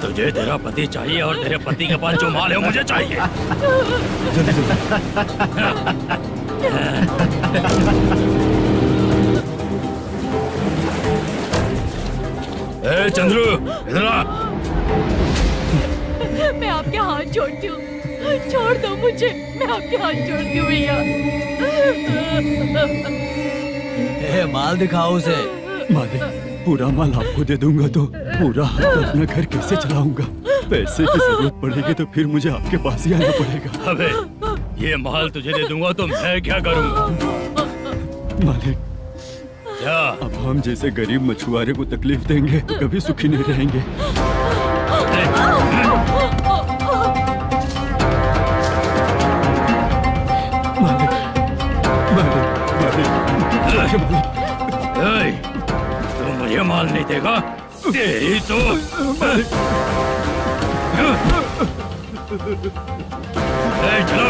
तुझे तेरा पति चाहिए और तेरे पति के पास जो माल है वो मुझे चाहिए। ए चंद्रू, इधर आ। मैं आपके हाथ जोड़ती हूँ, छोड़ दो मुझे, मैं आपके हाथ जोड़ती हूँ भैया। माल दिखाओ उसे। मालिक, पूरा माल आपको दे दूंगा तो पूरा अपना घर कैसे चलाऊंगा? पैसे की जरूरत पड़ेगी तो फिर मुझे आपके पास ही आना पड़ेगा। अबे, ये माल तुझे दे दूंगा तो मैं क्या करूंगा? मालिक, क्या? अब हम जैसे गरीब मछुआरे को तकलीफ देंगे तो कभी सुखी नहीं रहेंगे। मालिक, मालिक, मालिक, तू मुझे माल नहीं देगा? तेरी तो चलो।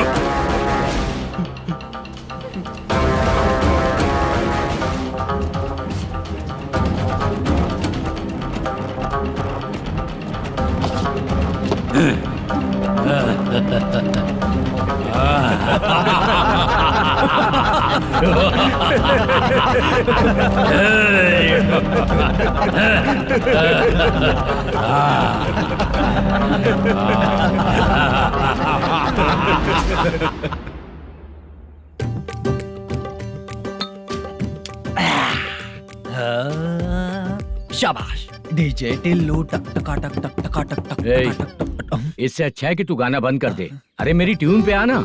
शाबाश डीजे टिल्लू टक टका टक टक टका टक टक टक। इससे अच्छा है कि तू गाना बंद कर दे। अरे मेरी ट्यून पे आना।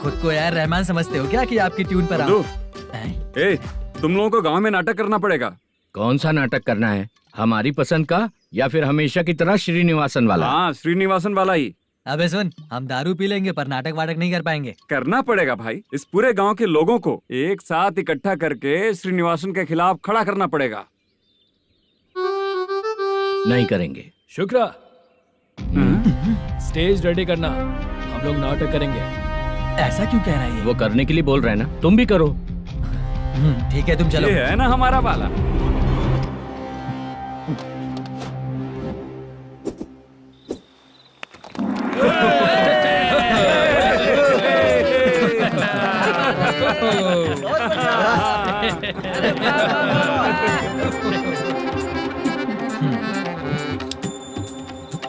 खुद को यार रहमान समझते हो क्या कि आपकी ट्यून पर आओ? ए, तुम लोगों को गांव में नाटक करना पड़ेगा। कौन सा नाटक करना है? हमारी पसंद का या फिर हमेशा की तरह श्रीनिवासन वाला? हाँ, श्रीनिवासन वाला ही। अबे सुन, हम दारू पी लेंगे पर नाटक वाटक नहीं कर पाएंगे। करना पड़ेगा भाई। इस पूरे गांव के लोगों को एक साथ इकट्ठा करके श्रीनिवासन के खिलाफ खड़ा करना पड़ेगा। नहीं करेंगे। शुक्रा, स्टेज रेडी करना, हम लोग नाटक करेंगे। ऐसा क्यों कह रहा है ये? वो करने के लिए बोल रहे हैं ना, तुम भी करो। ठीक है, तुम चलो। ये है ना हमारा वाला।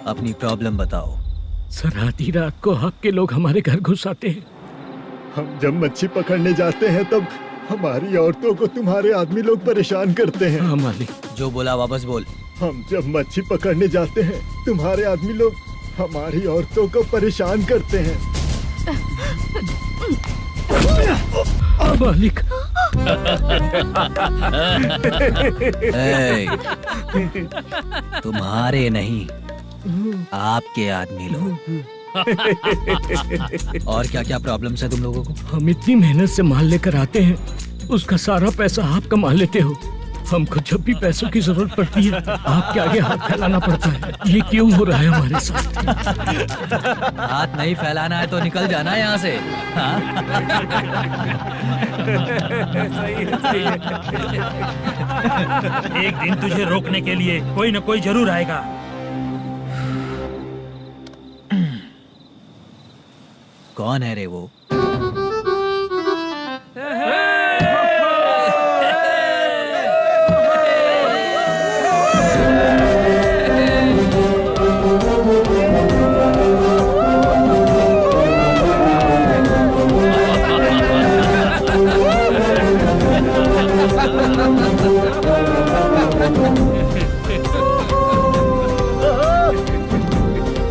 अपनी प्रॉब्लम बताओ। सर, आधी रात को आपके लोग हमारे घर घुस आते हैं। हम जब मच्छी पकड़ने जाते हैं तब हमारी औरतों को तुम्हारे आदमी लोग परेशान करते हैं। हाँ मालिक। जो बोला वापस बोल। हम जब मच्छी पकड़ने जाते हैं तुम्हारे आदमी लोग हमारी औरतों को परेशान करते हैं। मालिक। तुम्हारे नहीं, आपके आदमी लोग। और क्या क्या प्रॉब्लम्स है तुम लोगों को? हम इतनी मेहनत से माल लेकर आते हैं, उसका सारा पैसा आप कमा लेते हो। हमको जब भी पैसों की जरूरत पड़ती है आपके आगे हाथ फैलाना पड़ता है। ये क्यों हो रहा है हमारे साथ? हाथ नहीं फैलाना है तो निकल जाना यहाँ से। हाँ? सही है। एक दिन तुझे रोकने के लिए कोई न कोई जरूर आएगा। कौन है रे वो?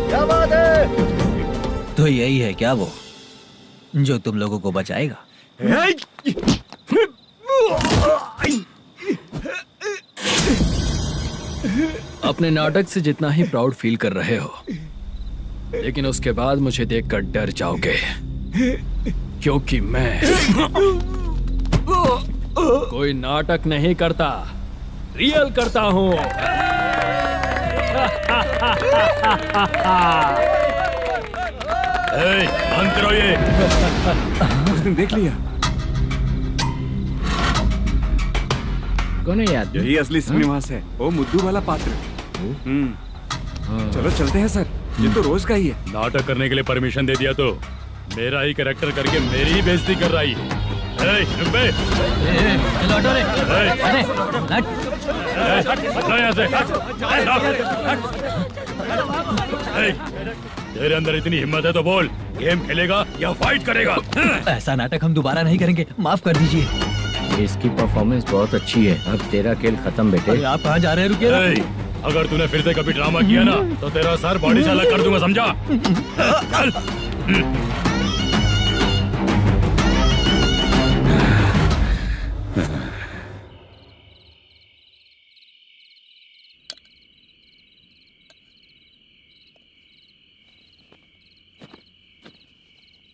क्या बात है? तो यही है क्या वो जो तुम लोगों को बचाएगा? अपने नाटक से जितना ही प्राउड फील कर रहे हो, लेकिन उसके बाद मुझे देखकर डर जाओगे, क्योंकि मैं कोई नाटक नहीं करता, रियल करता हूँ। बंद करो ये। उसने देख लिया। कौन है याद? यही असली श्रीनिवास है, वो मुद्दू वाला पात्र। चलो चलते हैं सर, ये तो रोज का ही है। नाटक करने के लिए परमिशन दे दिया तो मेरा ही कैरेक्टर करके मेरी ही बेइज्जती कर रही है। चुप बे। लौटो रे। अरे हट। हटो यहाँ से। तेरे अंदर इतनी हिम्मत है तो बोल, गेम खेलेगा या फाइट करेगा? ऐसा नाटक हम दोबारा नहीं करेंगे, माफ कर दीजिए। इसकी परफॉर्मेंस बहुत अच्छी है। अब तेरा खेल खत्म बेटे। अरे आप कहाँ जा रहे हैं? रुकिए ना। अगर तूने फिर से कभी ड्रामा किया ना तो तेरा सर बॉडी से अलग कर दूंगा, समझा? चल।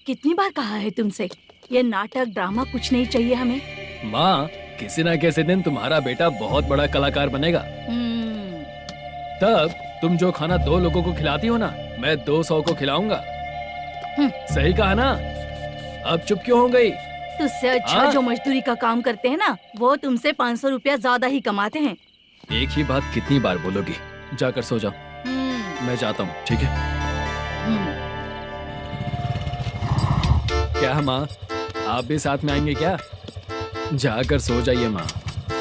कितनी बार कहा है तुमसे, ये नाटक ड्रामा कुछ नहीं चाहिए हमें। माँ, किसी ना किसी दिन तुम्हारा बेटा बहुत बड़ा कलाकार बनेगा। तब तुम जो खाना 2 लोगों को खिलाती हो ना, मैं 200 को खिलाऊंगा। सही कहा ना? अब चुप क्यों हो गई? तुझसे अच्छा जो मजदूरी का काम करते हैं ना, वो तुमसे 500 रुपया ज्यादा ही कमाते हैं। एक ही बात कितनी बार बोलोगी? जाकर सो जाओ। मैं जाता हूँ, ठीक है? क्या माँ, आप भी साथ में आएंगे क्या? जाकर सो जाइए माँ।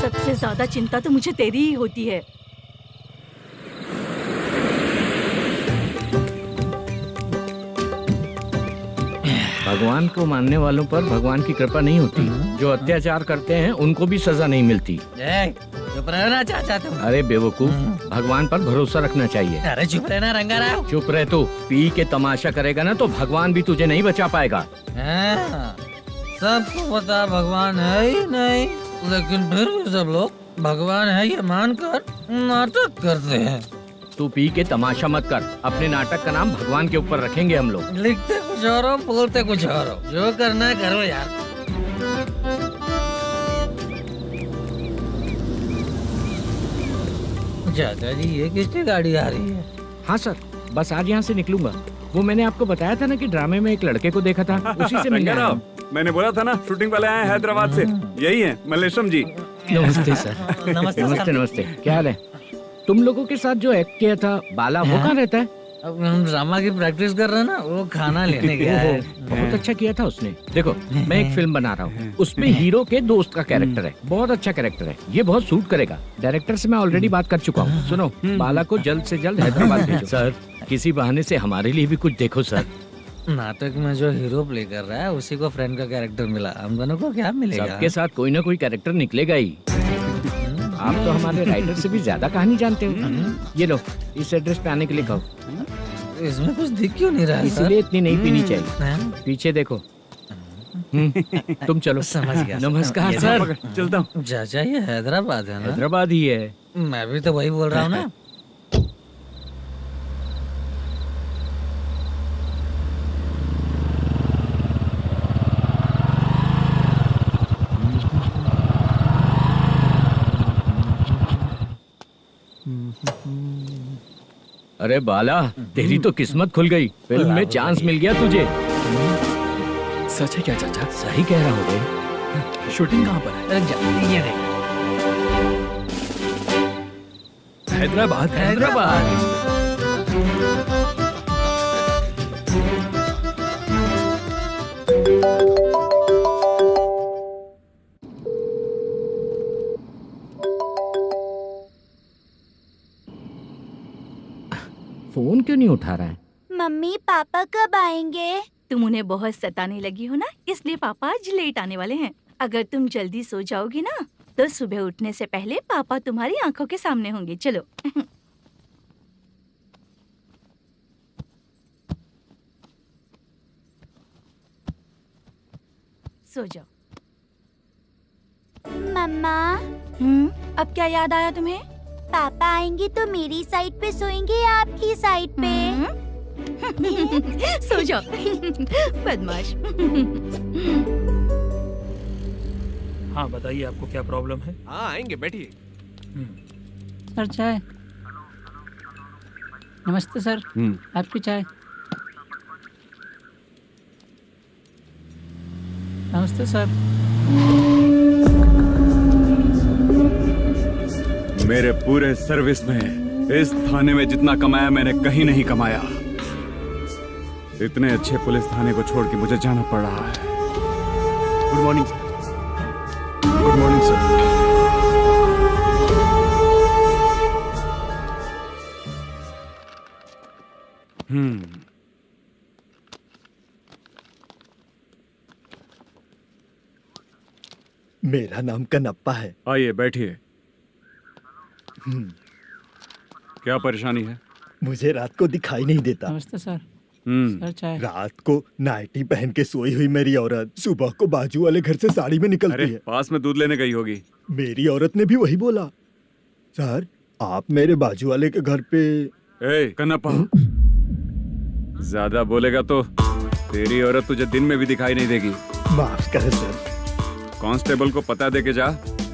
सबसे ज्यादा चिंता तो मुझे तेरी ही होती है। भगवान को मानने वालों पर भगवान की कृपा नहीं होती। जो अत्याचार करते हैं उनको भी सजा नहीं मिलती। चुप रहना चाचा तुम। अरे बेवकूफ, भगवान पर भरोसा रखना चाहिए। अरे चुप रहना रंगाराव। चुप रह तू। पी के तमाशा करेगा ना तो भगवान भी तुझे नहीं बचा पाएगा। सबको पता भगवान है ही नहीं, लेकिन फिर भी सब लोग भगवान है ये मानकर नाटक करते हैं। तू पी के तमाशा मत कर। अपने नाटक का नाम भगवान के ऊपर रखेंगे हम लोग। लिखते कुछ और हो, बोलते कुछ और हो। जो करना है करो यार। चाचा जी, ये किसकी गाड़ी आ रही है? हाँ सर, बस आज यहाँ से निकलूंगा। वो मैंने आपको बताया था ना कि ड्रामे में एक लड़के को देखा था, उसी से मिलने आया हूँ। मैंने बोला था ना, शूटिंग वाले आए हैं हैदराबाद से। यही है मल्लेशम जी। नमस्ते सर। नमस्ते नमस्ते नमस्ते। क्या हाल है? तुम लोगों के साथ जो एक्ट किया था बाला, वो कहाँ रहता है? अब हम ड्रामा की प्रैक्टिस कर रहे हैं ना, वो खाना लेने गया है। बहुत अच्छा किया था उसने। देखो, मैं एक फिल्म बना रहा हूँ, उसमें हीरो के दोस्त का कैरेक्टर है। बहुत अच्छा कैरेक्टर है, ये बहुत सूट करेगा। डायरेक्टर से मैं ऑलरेडी बात कर चुका हूँ। सुनो, बाला को जल्द से जल्द हैदराबाद भेजो। सर, किसी बहाने से हमारे लिए भी कुछ देखो सर। नाटक में जो हीरो प्ले कर रहा है उसी को फ्रेंड का कैरेक्टर मिला। हम दोनों को क्या मिलेगा? सबके साथ कोई ना कोई कैरेक्टर निकलेगा ही। आप तो हमारे राइटर से भी ज्यादा कहानी जानते हो। ये लो, इस एड्रेस पे आने के लिए कहो। इसमें कुछ दिख क्यों नहीं रहा है? इसलिए इतनी नहीं पीनी चाहिए। पीछे देखो। तुम चलो। समझ गया। नमस्कार सर। चलता हूँ। चाचा, ये हैदराबाद है ना? हैदराबाद ही है। मैं भी तो वही बोल रहा हूँ ना। अरे बाला, तेरी तो किस्मत खुल गई। फिल्म में चांस मिल गया तुझे। सच है क्या चाचा? सही कह रहा हूँ। शूटिंग कहाँ पर है? अरे ये देख। हैदराबाद। हैदराबाद। फोन क्यों नहीं उठा रहा है? मम्मी पापा कब आएंगे? तुम उन्हें बहुत सताने लगी हो ना, इसलिए पापा आज लेट आने वाले हैं। अगर तुम जल्दी सो जाओगी ना, तो सुबह उठने से पहले पापा तुम्हारी आंखों के सामने होंगे। चलो। सो जाओ। मम्मा, अब क्या याद आया तुम्हें? पापा आएंगे तो मेरी साइड पे सोएंगे या आपकी साइड पे? सो जाओ। बदमाश। हाँ बताइए, आपको क्या प्रॉब्लम है? हाँ आएंगे, बैठिए। सर चाय। नमस्ते सर, आपकी चाय। नमस्ते सर। मेरे पूरे सर्विस में इस थाने में जितना कमाया मैंने कहीं नहीं कमाया। इतने अच्छे पुलिस थाने को छोड़ के मुझे जाना पड़ रहा है। Good morning sir. Good morning sir. मेरा नाम कनप्पा है। आइए बैठिए। क्या परेशानी है? मुझे रात को दिखाई नहीं देता। नमस्ते सर। सर चाय। रात को नाइटी पहन के सोई हुई मेरी औरत सुबह को बाजू वाले घर से साड़ी में निकलती अरे है। पास में दूध लेने गई होगी। मेरी औरत ने भी वही बोला। सर आप मेरे बाजू वाले के घर पे। ए कन्नप्पा, ज्यादा बोलेगा तो तेरी औरत तुझे दिन में भी दिखाई नहीं देगी। माफ करें सर। कांस्टेबल को पता दे के जा,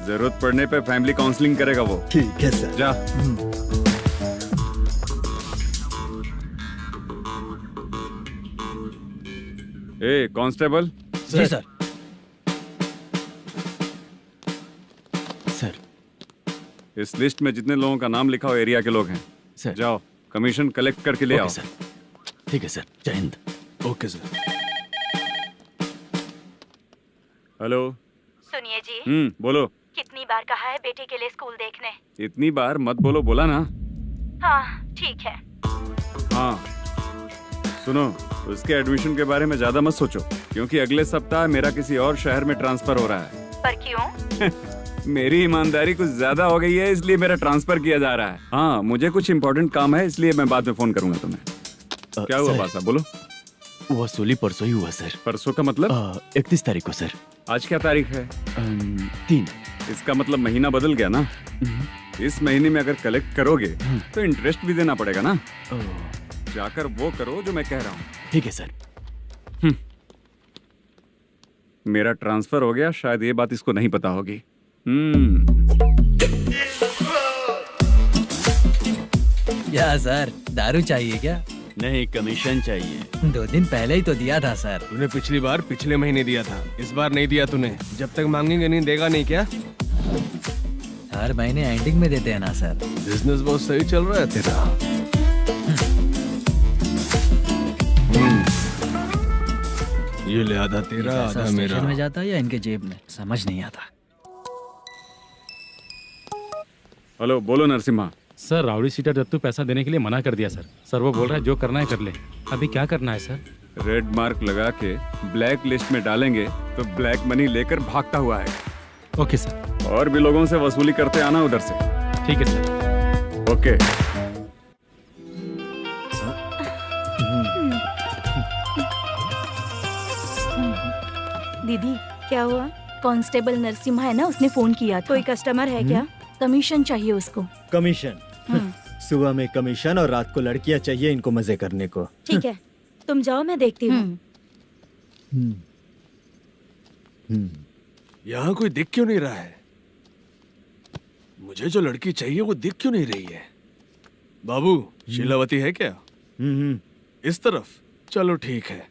जरूरत पड़ने पे फैमिली काउंसलिंग करेगा वो। ठीक है सर। जा। ए कांस्टेबल। जी सर। सर इस लिस्ट में जितने लोगों का नाम लिखा हो एरिया के लोग हैं। सर। जाओ कमीशन कलेक्ट करके ले आओ। सर ठीक है सर। जय हिंद। Okay sir. हेलो। सुनिए जी, बोलो। कितनी बार कहा है बेटे के लिए स्कूल देखने? इतनी बार मत बोलो, बोला ना। हाँ ठीक है। हाँ सुनो, उसके एडमिशन के बारे में ज्यादा मत सोचो, क्योंकि अगले सप्ताह मेरा किसी और शहर में ट्रांसफर हो रहा है। पर क्यों? मेरी ईमानदारी कुछ ज्यादा हो गई है, इसलिए मेरा ट्रांसफर किया जा रहा है। हाँ मुझे कुछ इम्पोर्टेंट काम है, इसलिए मैं बाद में फोन करूंगा तुम्हें। क्या हुआ बासा, बोलो। वसूली परसों ही हुआ सर। परसों का मतलब? 31 तारीख को सर। आज क्या तारीख है? 3। इसका मतलब महीना बदल गया ना। इस महीने में अगर कलेक्ट करोगे तो इंटरेस्ट भी देना पड़ेगा ना। जाकर वो करो जो मैं कह रहा हूँ। ठीक है सर। मेरा ट्रांसफर हो गया, शायद ये बात इसको नहीं पता होगी। क्या सर, दारू चाहिए क्या? नहीं, कमीशन चाहिए। 2 दिन पहले ही तो दिया था सर। तूने पिछली बार पिछले महीने दिया था, इस बार नहीं दिया तूने। जब तक मांगेंगे नहीं देगा नहीं क्या? हर महीने एंडिंग में देते हैं ना सर। बिजनेस बहुत सही चल रहा है तेरा। ये ले आधा तेरा, आधा मेरा। में जाता है या इनके जेब में, समझ नहीं आता। हेलो, बोलो Narasimha. Sir rowdy seater Dattu पैसा देने के लिए मना कर दिया सर। सर वो बोल रहा है जो करना है कर ले। अभी क्या करना है सर? रेड मार्क लगा के ब्लैक लिस्ट में डालेंगे तो ब्लैक मनी लेकर भागता हुआ है। Okay sir. और भी लोगों से वसूली करते आना उधर से। ठीक है सर। ओके। दीदी क्या हुआ? कांस्टेबल नरसिम्हा है ना, उसने फोन किया था। कोई कस्टमर है क्या? कमीशन चाहिए उसको। कमीशन? सुबह में कमीशन और रात को लड़कियां चाहिए इनको मजे करने को। ठीक है, तुम जाओ, मैं देखती हूँ। यहाँ कोई दिख क्यों नहीं रहा है? मुझे जो लड़की चाहिए वो दिख क्यों नहीं रही है? बाबू, शीलावती है क्या? इस तरफ? चलो ठीक है।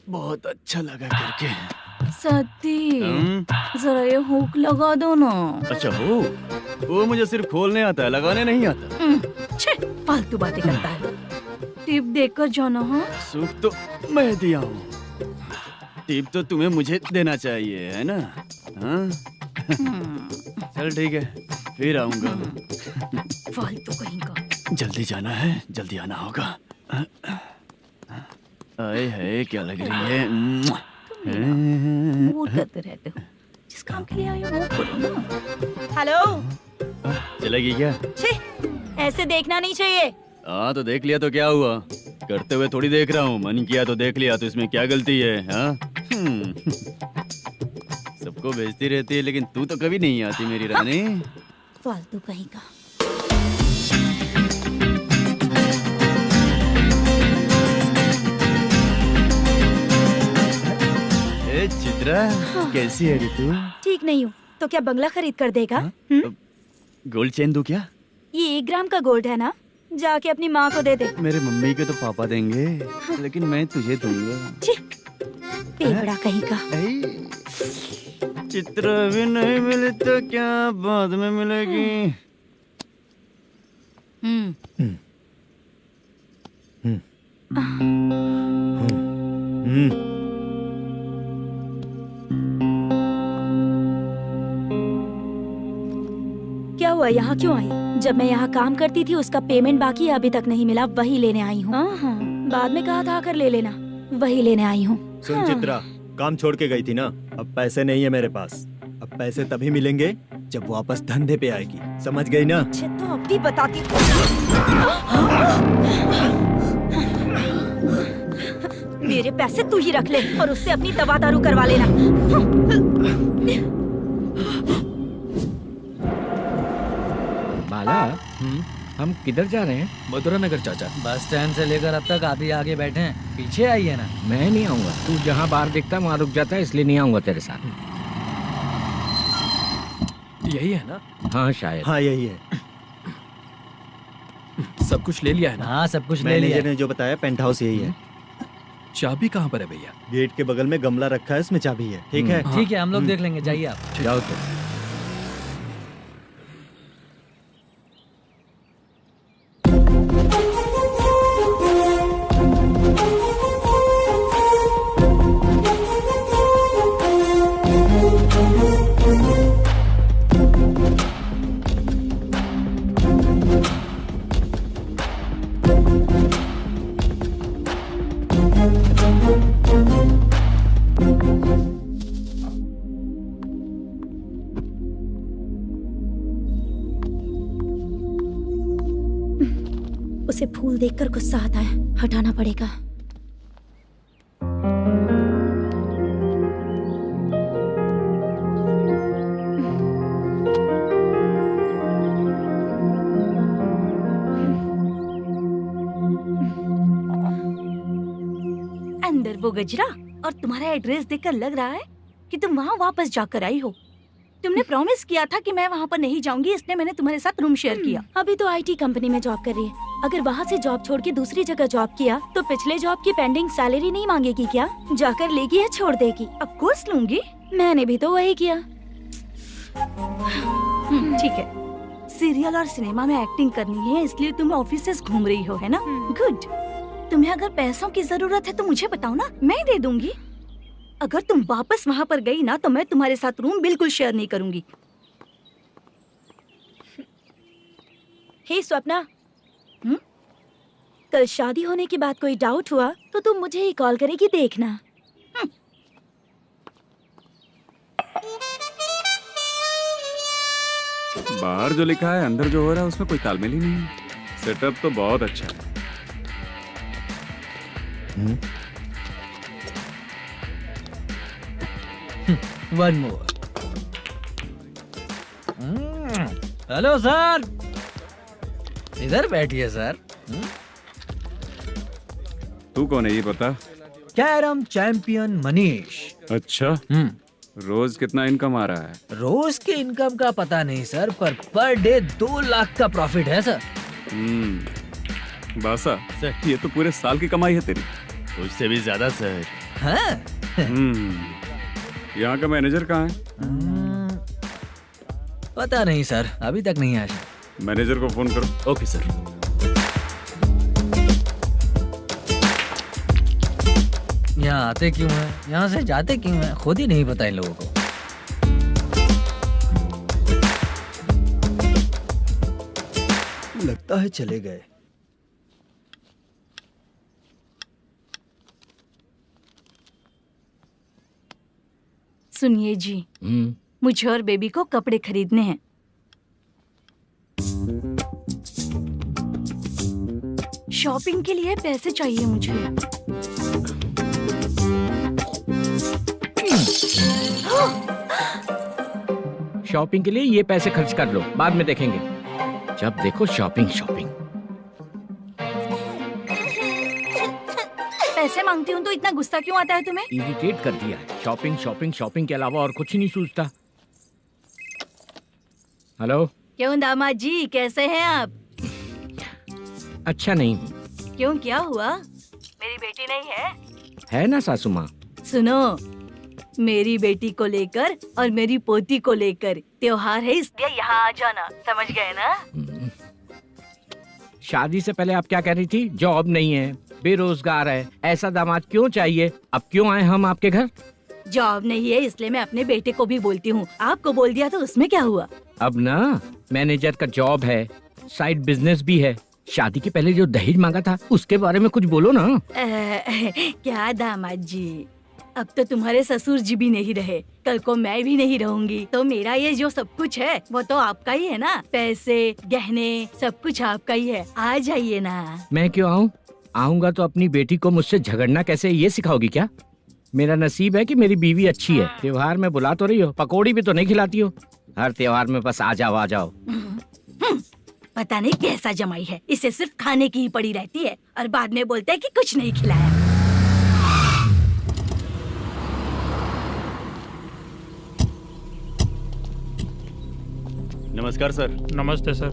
बहुत अच्छा लगा करके। सती, जरा ये हुक लगा दो ना। अच्छा वो मुझे सिर्फ खोलने आता है, लगाने नहीं आता। छे, फालतू बातें करता है। टिप देकर जाना। हाँ सुख तो मैं दिया हूँ, टिप तो तुम्हें मुझे देना चाहिए, है ना? हाँ? चल ठीक है, फिर आऊंगा। फालतू कहीं का। जल्दी जाना है, जल्दी आना होगा। आए है, क्या लग रही है? वो करते रहते हो, जिस काम के लिए आए हो वो करो ना। हेलो, चलेगी क्या? छे, ऐसे देखना नहीं चाहिए। हाँ तो देख लिया तो क्या हुआ? करते हुए थोड़ी देख रहा हूँ, मन किया तो देख लिया, तो इसमें क्या गलती है? हाँ? सबको भेजती रहती है, लेकिन तू तो कभी नहीं आती मेरी रानी। फालतू कहीं का। चित्रा, कैसी है रे तू? ठीक नहीं हूँ तो क्या बंगला खरीद कर देगा? गोल्ड चेन दूं क्या? ये 1 ग्राम का गोल्ड है ना, जाके अपनी माँ को दे दे। मेरे मम्मी के तो पापा देंगे, लेकिन मैं तुझे दूंगा। पेवड़ा कहीं का। चित्रा भी नहीं मिली तो क्या बाद में मिलेगी? क्या हुआ, यहाँ क्यों आई? जब मैं यहाँ काम करती थी उसका पेमेंट बाकी अभी तक नहीं मिला, वही लेने आई हूँ। हाँ, बाद में कहा था आकर ले लेना, वही लेने आई हूँ। सुन चित्रा, काम छोड़ के गई थी ना, अब पैसे नहीं है मेरे पास। अब पैसे तभी मिलेंगे जब वापस धंधे पे आएगी, समझ गई ना? अच्छा तो अब भी बताती हूँ। मेरे पैसे तू ही रख ले और उससे अपनी दवा दारू करवा लेना। बाला, हम किधर जा रहे हैं? मथुरा नगर चाचा। बस स्टैंड से लेकर अब तक आप ही आगे बैठे हैं, पीछे आइए ना। मैं नहीं आऊंगा, तू जहाँ बाहर दिखता है वहाँ रुक जाता है, इसलिए नहीं आऊंगा तेरे साथ। यही है ना? हाँ शायद। हाँ यही है। सब कुछ ले लिया है ना? हाँ सब कुछ ले लिया। मैनेजर ने जो बताया पेंट हाउस यही है। चाबी कहाँ पर है भैया? गेट के बगल में गमला रखा है, उसमें चाबी है। ठीक है? ठीक है, हम लोग देख लेंगे, जाइए आप। जाओ तो। उसे फूल देखकर गुस्सा आता है, हटाना पड़ेगा। अंदर वो गजरा और तुम्हारा एड्रेस देखकर लग रहा है कि तुम वहाँ वापस जाकर आई हो। तुमने प्रॉमिस किया था कि मैं वहाँ पर नहीं जाऊंगी, इसलिए मैंने तुम्हारे साथ रूम शेयर किया। अभी तो आईटी कंपनी में जॉब कर रही है। अगर वहाँ से जॉब छोड़ के दूसरी जगह जॉब किया तो पिछले जॉब की पेंडिंग सैलरी नहीं मांगेगी क्या? जाकर लेगी या छोड़ देगी? ऑफ कोर्स लूंगी। मैंने भी तो वही किया। ठीक है, सीरियल और सिनेमा में एक्टिंग करनी है, इसलिए तुम ऑफिसेस घूम रही हो, है ना? गुड। तुम्हें अगर पैसों की जरूरत है तो मुझे बताओ ना, मैं दे दूंगी। अगर तुम वापस वहाँ पर गई ना तो मैं तुम्हारे साथ रूम बिल्कुल शेयर नहीं करूंगी। हे स्वप्ना, कल शादी होने की बात कोई डाउट हुआ तो तुम मुझे ही कॉल करेगी, देखना। बाहर जो लिखा है अंदर जो हो रहा है उसमें कोई तालमेल ही नहीं है। सेटअप तो बहुत अच्छा है। One more. हेलो सर, इधर बैठिए सर। तू कौन है ये बता? Carrom champion Manish. अच्छा, रोज कितना इनकम आ रहा है? रोज के इनकम का पता नहीं सर, पर डे 2 लाख का प्रॉफिट है सर। बासा सर, ये तो पूरे साल की कमाई है तेरी। उससे भी ज्यादा सर। हाँ? यहाँ का मैनेजर कहाँ है? पता नहीं सर, अभी तक नहीं आया। मैनेजर को फोन करो। Okay sir. यहाँ आते क्यों हैं, यहाँ से जाते क्यों हैं, खुद ही नहीं पता इन लोगों को। लगता है चले गए। सुनिए जी, मुझे और बेबी को कपड़े खरीदने हैं। शॉपिंग के लिए पैसे चाहिए मुझे। शॉपिंग के लिए ये पैसे खर्च कर लो, बाद में देखेंगे। जब देखो शॉपिंग शॉपिंग। पैसे मांगती हूँ तो इतना गुस्सा क्यों आता है तुम्हें? इरिटेट कर दिया है। शॉपिंग शॉपिंग शॉपिंग के अलावा और कुछ नहीं सूझता। हेलो। क्यों दामाद जी, कैसे हैं आप? अच्छा नहीं हूँ। क्यों, क्या हुआ? मेरी बेटी नहीं है? है ना सासू माँ। सुनो, मेरी बेटी को लेकर और मेरी पोती को लेकर त्योहार है, इसलिए यहाँ आ जाना, समझ गए ना? शादी से पहले आप क्या कह रही थी? जॉब नहीं है, बेरोजगार है, ऐसा दामाद क्यों चाहिए? अब क्यों आए हम आपके घर? जॉब नहीं है इसलिए मैं अपने बेटे को भी बोलती हूँ, आपको बोल दिया तो उसमें क्या हुआ? अब ना मैनेजर का जॉब है, साइड बिजनेस भी है। शादी के पहले जो दहेज मांगा था उसके बारे में कुछ बोलो ना। क्या दामाद जी, अब तो तुम्हारे ससुर जी भी नहीं रहे, कल को मैं भी नहीं रहूंगी, तो मेरा ये जो सब कुछ है वो तो आपका ही है ना। पैसे, गहने, सब कुछ आपका ही है। आ जाइए ना। मैं क्यों आऊँ? आऊंगा तो अपनी बेटी को मुझसे झगड़ना कैसे ये सिखाओगी क्या? मेरा नसीब है कि मेरी बीवी अच्छी है। त्योहार में बुला तो रही हो, पकौड़ी भी तो नहीं खिलाती हो। हर त्योहार में बस आ जाओ आ जाओ। पता नहीं कैसा जमाई है, इसे सिर्फ खाने की ही पड़ी रहती है और बाद में बोलते है कि कुछ नहीं खिलाया। नमस्कार सर। नमस्ते सर।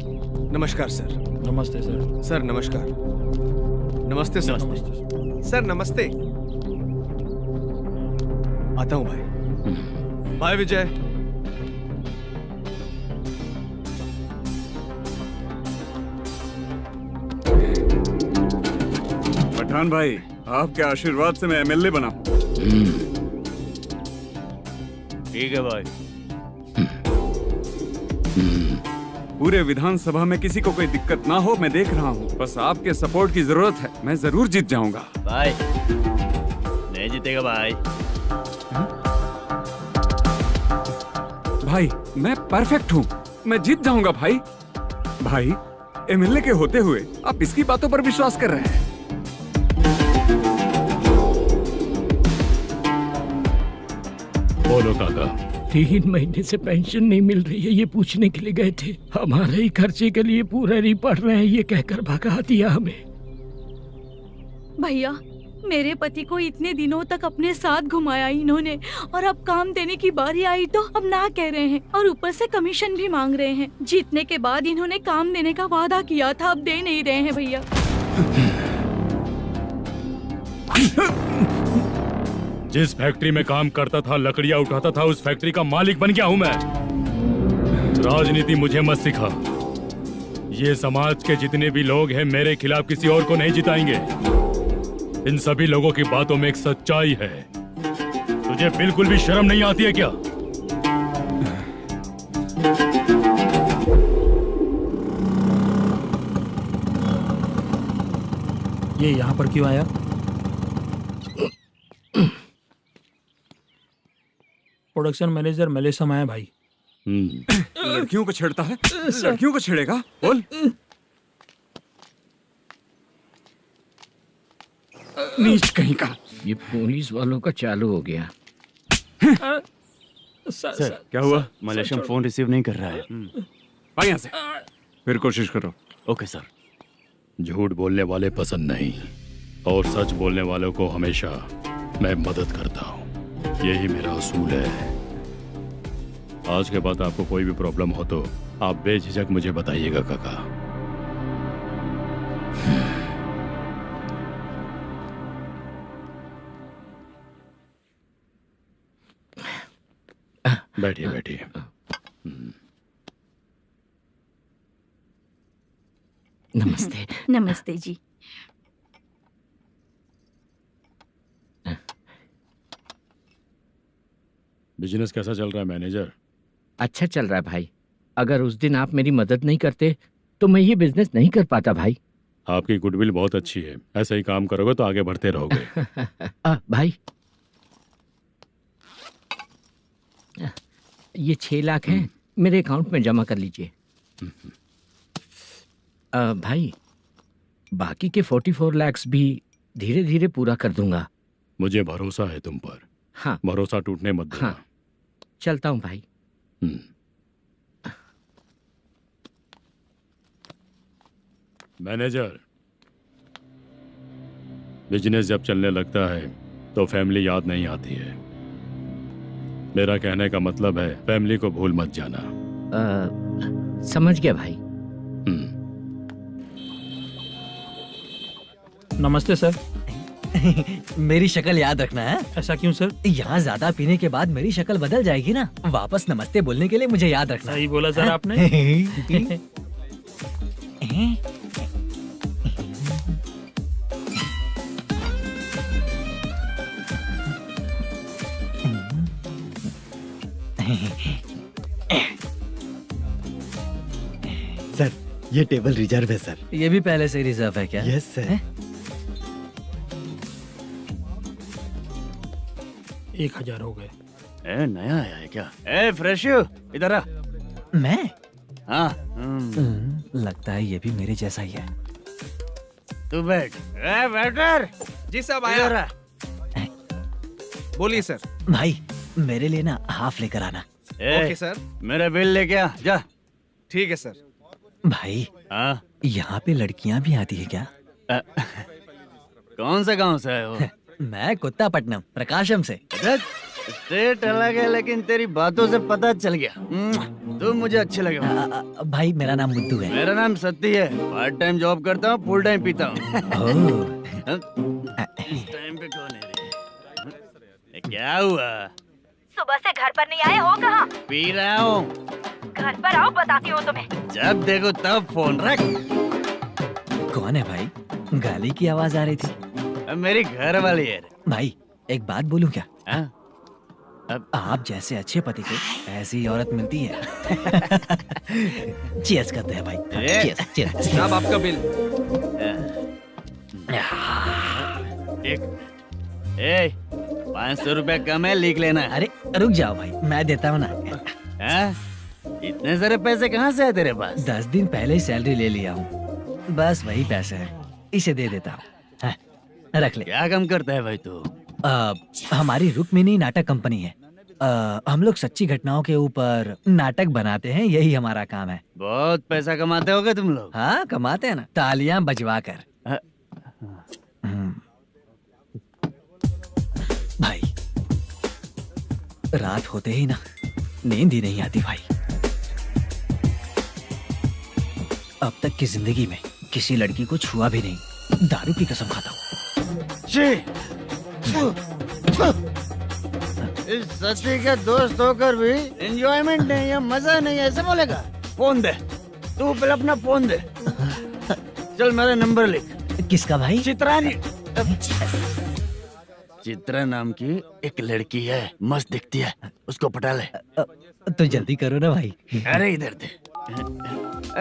नमस्कार सर। नमस्ते सर। सर नमस्कार। नमस्ते सर। सर नमस्ते। आता हूँ भाई। बाय विजय। पठान भाई, आपके आशीर्वाद से मैं एमएलए बना। ठीक है भाई। पूरे विधानसभा में किसी को कोई दिक्कत ना हो, मैं देख रहा हूँ। बस आपके सपोर्ट की जरूरत है, मैं जरूर जीत जाऊंगा। भाई नहीं जीतेगा भाई। भाई मैं परफेक्ट हूँ, मैं जीत जाऊंगा भाई। भाई एमएलए के होते हुए आप इसकी बातों पर विश्वास कर रहे हैं? बोलो काका। 3 महीने से पेंशन नहीं मिल रही है, ये पूछने के लिए गए थे। हमारे ही खर्चे के लिए पूरा नहीं पड़ रहे हैं, ये कहकर भगा दिया हमें। भैया, मेरे पति को इतने दिनों तक अपने साथ घुमाया इन्होंने, और अब काम देने की बारी आई तो अब ना कह रहे हैं, और ऊपर से कमीशन भी मांग रहे हैं। जीतने के बाद इन्होंने काम देने का वादा किया था, अब दे नहीं रहे हैं भैया। जिस फैक्ट्री में काम करता था, लकड़ियां उठाता था, उस फैक्ट्री का मालिक बन गया हूं मैं। राजनीति मुझे मत सिखा। ये समाज के जितने भी लोग हैं मेरे खिलाफ किसी और को नहीं जिताएंगे। इन सभी लोगों की बातों में एक सच्चाई है। तुझे बिल्कुल भी शर्म नहीं आती है क्या? ये यहाँ पर क्यों आया? प्रोडक्शन मैनेजर मलेशम आया भाई। लड़कियों को छेड़ता है, लड़कियों को छेड़ेगा? बोल। नीच कहीं का। ये पुलिस वालों का चालू हो गया। सर क्या हुआ? मलेशियन फोन रिसीव नहीं कर रहा है। आ यहाँ से, फिर कोशिश करो। Okay sir. झूठ बोलने वाले पसंद नहीं, और सच बोलने वालों को हमेशा मैं मदद करता हूँ। यही मेरा असूल है। आज के बाद आपको कोई भी प्रॉब्लम हो तो आप बेझिझक मुझे बताइएगा काका। बैठिए बैठिए। नमस्ते। नमस्ते जी। बिजनेस कैसा चल रहा है मैनेजर? अच्छा चल रहा है भाई। अगर उस दिन आप मेरी मदद नहीं करते तो मैं ये बिजनेस नहीं कर पाता भाई। आपकी गुडविल बहुत अच्छी है, ऐसा ही काम करोगे तो आगे बढ़ते रहोगे। भाई ये 6 लाख हैं, मेरे अकाउंट में जमा कर लीजिए। भाई बाकी के 44 लाख भी धीरे धीरे पूरा कर दूंगा। मुझे भरोसा है तुम पर। हाँ। भरोसा टूटने मत देना। हाँ। चलता हूँ भाई। मैनेजर, बिजनेस जब चलने लगता है तो फैमिली याद नहीं आती है। मेरा कहने का मतलब है फैमिली को भूल मत जाना। समझ गया भाई। नमस्ते सर। मेरी शक्ल याद रखना है। ऐसा क्यों सर? यहाँ ज्यादा पीने के बाद मेरी शक्ल बदल जाएगी ना, वापस नमस्ते बोलने के लिए मुझे याद रखना। सही बोला सर आपने। सर ये टेबल रिजर्व है सर। ये भी पहले से रिजर्व है क्या? Yes sir. 1000 हो गए। ए नया आया है क्या? ए फ्रेश इधर आ। मैं? हाँ लगता है ये भी मेरे जैसा ही है। तू बैठ। ए वेटर जी साहब इधर आ। बोलिए सर। भाई मेरे लिए ना हाफ लेकर आना। ए, सर। मेरा बिल लेके आ जा। ठीक है सर। भाई हाँ यहाँ पे लड़कियाँ भी आती है क्या? कौन सा गांव से है वो? मैं कुत्तापट्टनम प्रकाशम से। स्टेट अलग है लेकिन तेरी बातों से पता चल गया। तुम मुझे अच्छे लगे। भाई मेरा नाम मुद्दू है। मेरा नाम सत्ती है। पार्ट टाइम जॉब करता हूँ, फुल टाइम पीता हूँ। इस टाइम पे कौन है रे? क्या हुआ? सुबह से घर पर नहीं आए हो कहाँ? पी रहा हूँ। घर पर आओ, बताती हूँ तुम्हें। जब देखो तब फोन रख। कौन है भाई? गाली की आवाज आ रही थी। अब मेरी घर वाली है। भाई एक बात बोलूं क्या? हाँ? आप जैसे अच्छे पति को ऐसी औरत मिलती है। चीयर्स करते हैं भाई। Cheers cheers. साहब आपका बिल। एक 500 रुपया कम है, लिख लेना। अरे रुक जाओ भाई, मैं देता हूँ ना। हाँ? इतने सारे पैसे कहाँ से है तेरे पास? 10 दिन पहले ही सैलरी ले लिया हूँ, बस वही पैसे हैं, इसे दे देता हूँ। हाँ, रख ले। क्या काम करता है भाई तू? हमारी रुक्मिणी नाटक कंपनी है। हम लोग सच्ची घटनाओं के ऊपर नाटक बनाते हैं, यही हमारा काम है। बहुत पैसा कमाते होगे तुम लोग। हाँ कमाते हैं ना, तालियां बजवा कर। भाई रात होते ही ना नींद ही नहीं आती भाई। अब तक की जिंदगी में किसी लड़की को छुआ भी नहीं, दारू की कसम खाता हूँ। इस सच्ची का दोस्त होकर भी एंजॉयमेंट नहीं है, मजा नहीं है, ऐसे बोलेगा? फोन दे, तू पहले अपना फोन दे। चल मेरा नंबर लिख। किसका भाई? चित्रानी। चित्रा नाम की एक लड़की है, मस्त दिखती है, उसको पटा ले। तो जल्दी करो ना भाई। अरे इधर दे।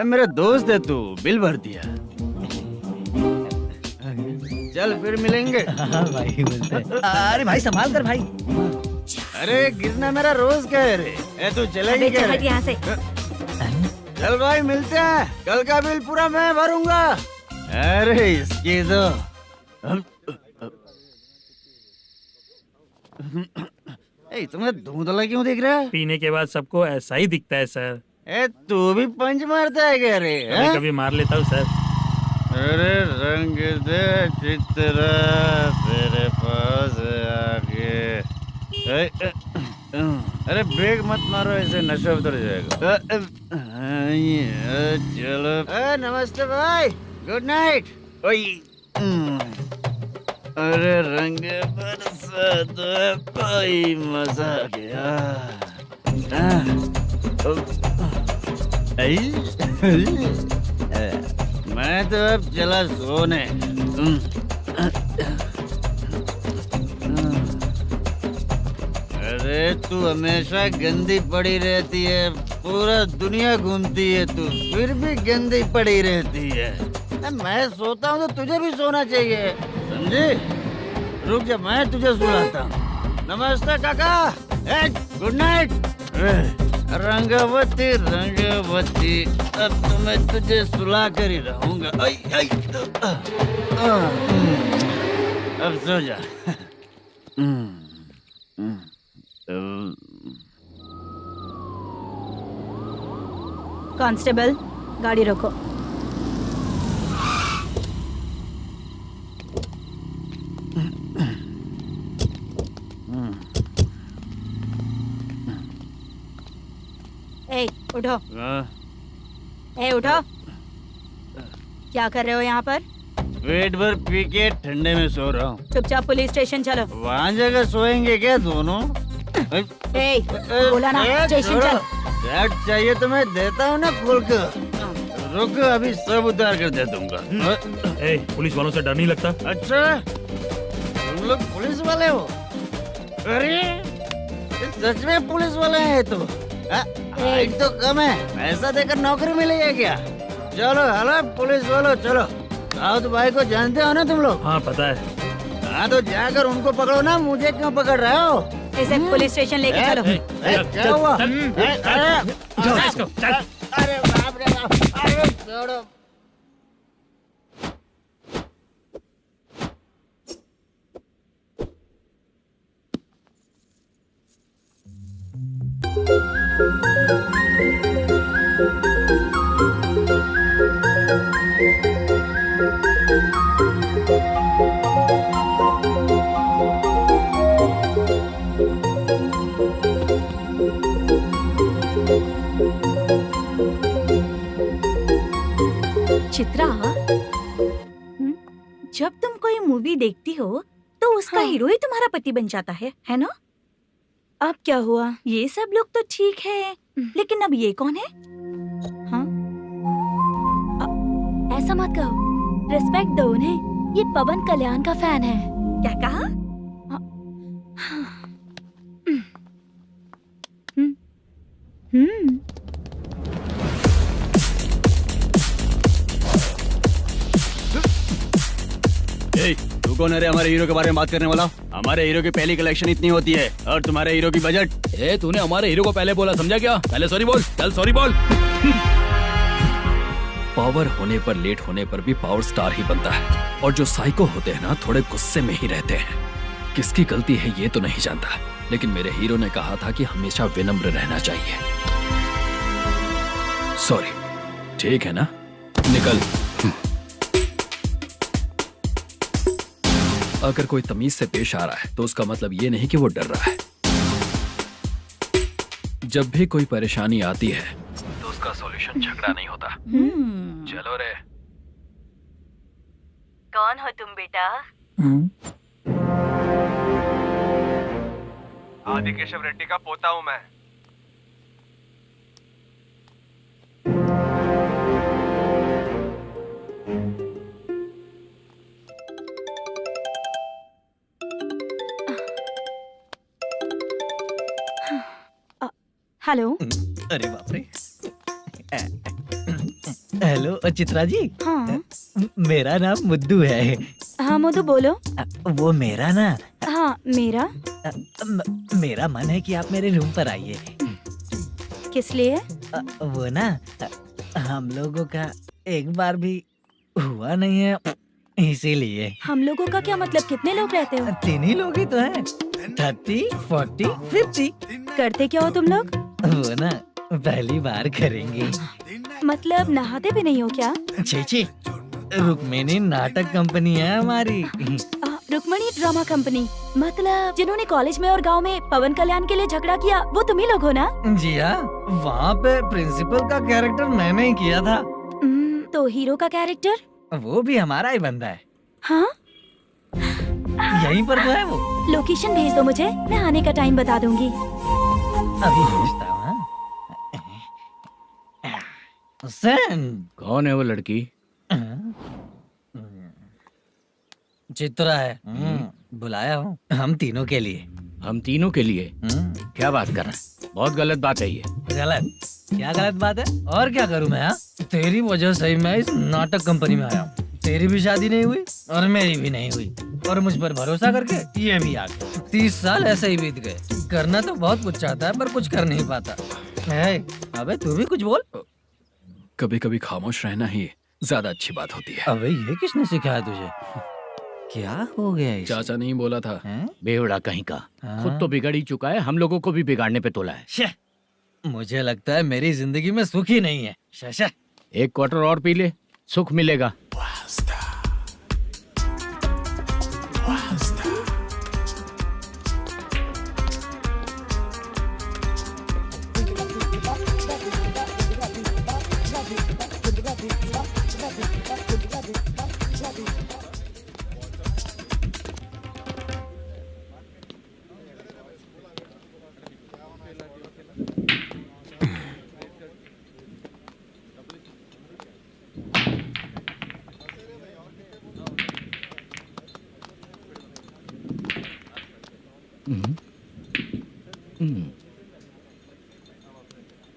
मेरा दोस्त है तू, बिल भर दिया। चल फिर मिलेंगे। हाँ भाई मिलते हैं। अरे भाई संभाल कर भाई। अरे गिरना मेरा रोज का है रे। तू चलेगी क्या? यहाँ से। चल भाई मिलते हैं, कल का बिल पूरा मैं भरूंगा। अरे इसकी तो तुम्हें धुंधला क्यों दिख रहा है? पीने के बाद सबको ऐसा ही दिखता है सर। तू भी पंच मारता है क्या रे? कभी कभी मार लेता हूँ सर। अरे रंग दे चित्रा तेरे पास आके। अरे ब्रेक मत मारो, ऐसे नशा उतर जाएगा। चलो। नमस्ते भाई, गुड नाइट। अरे रंग बरसात भाई, मजा आ गया। मैं तो अब चला सोने। अरे तू हमेशा गंदी पड़ी रहती है, पूरा दुनिया घूमती है तू, फिर भी गंदी पड़ी रहती है। मैं सोता हूँ तो तुझे भी सोना चाहिए, समझे? रुक जा, मैं तुझे सुलाता हूँ। नमस्ते काका, गुड नाइट। रंगवती रंगवती, अब तो मैं तुझे सुला कर ही रहूंगा। अब सो जा। कांस्टेबल, गाड़ी रोको। ए, उठो। उठो। क्या कर रहे हो यहाँ पर? पेट भर पी के ठंडे में सो रहा हूँ। चुपचाप पुलिस स्टेशन चलो। वहाँ जगह सोएंगे क्या दोनों? बोला ना, स्टेशन चल। शर्ट चाहिए तो मैं देता हूँ ना खोल कर। रुक, अभी सब उतार कर दे दूंगा। पुलिस वालों से डर नहीं लगता? अच्छा, तुम लोग पुलिस वाले हो? अरे सच में पुलिस वाले हैं तो हाइट तो कम है, पैसा देकर नौकरी मिलेगी क्या? चलो हेलो पुलिस वालों, चलो। दाऊद भाई को जानते हो ना तुम लोग? हाँ पता है। हाँ तो जाकर उनको पकड़ो ना, मुझे क्यों पकड़ रहे हो? इसे पुलिस स्टेशन लेके चलो। क्या हुआ? चल। अरे बाप रे बाप, अरे छोड़ो। चित्रा, जब तुम कोई मूवी देखती हो तो उसका हाँ। हीरो ही तुम्हारा पति बन जाता है ना? अब क्या हुआ? ये सब लोग तो ठीक है, लेकिन अब ये कौन है? हाँ? ऐसा मत कहो, रिस्पेक्ट दो उन्हें। ये पवन कल्याण का फैन है। क्या कहा? तू कौन है रे हमारे हीरो के बारे में बात करने वाला? हमारे हीरो की पहली कलेक्शन इतनी होती है और तुम्हारे हीरो की बजट। तूने हमारे हीरो को पहले बोला, समझा क्या? पहले सॉरी बोल, चल सॉरी बोल। पावर होने पर, लेट होने पर भी पावर स्टार ही बनता है। और जो साइको होते हैं ना, थोड़े गुस्से में ही रहते हैं। किसकी गलती है ये तो नहीं जानता, लेकिन मेरे हीरो ने कहा था कि हमेशा विनम्र रहना चाहिए। सॉरी, ठीक है ना? निकल। अगर कोई तमीज से पेश आ रहा है तो उसका मतलब ये नहीं कि वो डर रहा है। जब भी कोई परेशानी आती है तो उसका सॉल्यूशन झगड़ा नहीं होता। चलो रे। कौन हो तुम बेटा? आदि केशव रेड्डी का पोता हूँ मैं। हेलो। अरे बाप रे। हेलो चित्रा जी। हाँ। मेरा नाम मुद्दू है। हाँ मुद्दू बोलो। वो मेरा ना। हाँ मेरा। मेरा मन है कि आप मेरे रूम पर आइए। किस लिए? वो ना, हम लोगों का एक बार भी हुआ नहीं है, इसीलिए। हम लोगों का क्या मतलब? कितने लोग रहते हो? 3 ही लोग ही तो हैं। 30, 40, 50। करते क्या हो तुम लोग? वो ना पहली बार करेंगे। मतलब नहाते भी नहीं हो क्या? छी, रुक्मिणी नाटक कंपनी है हमारी। Rukmani drama company? मतलब जिन्होंने कॉलेज में और गांव में पवन कल्याण के लिए झगड़ा किया, वो तुम ही लोग हो ना? जी हाँ, वहाँ पे प्रिंसिपल का कैरेक्टर मैंने ही किया था। तो हीरो का कैरेक्टर? वो भी हमारा ही बंदा है। हाँ? यहीं पर तो है वो। लोकेशन भेज दो मुझे, मैं आने का टाइम बता दूंगी। अभी भेजता हूँ। कौन है वो लड़की? चित्रा है। बुलाया हूँ हम तीनों के लिए। हम तीनों के लिए? क्या बात कर रहा है? बहुत गलत बात है ये। गलत? क्या गलत बात है? और क्या करूँ मैं? तेरी वजह से मैं इस नाटक कंपनी में आया हूँ। तेरी भी शादी नहीं हुई और मेरी भी नहीं हुई, और मुझ पर भरोसा करके ये भी आ गया। 30 साल ऐसे ही बीत गए। करना तो बहुत कुछ चाहता है पर कुछ कर नहीं पाता। अबे तू भी कुछ बोल। कभी कभी खामोश रहना ही ज्यादा अच्छी बात होती है। अबे ये किसने सिखाया तुझे? क्या हो गया इसे? चाचा नहीं बोला था? बेवड़ा कहीं का। खुद तो बिगड़ ही चुका है, हम लोगों को भी बिगाड़ने पे तोला है। मुझे लगता है मेरी जिंदगी में सुख ही नहीं है। शशा, एक क्वार्टर और पी ले, सुख मिलेगा।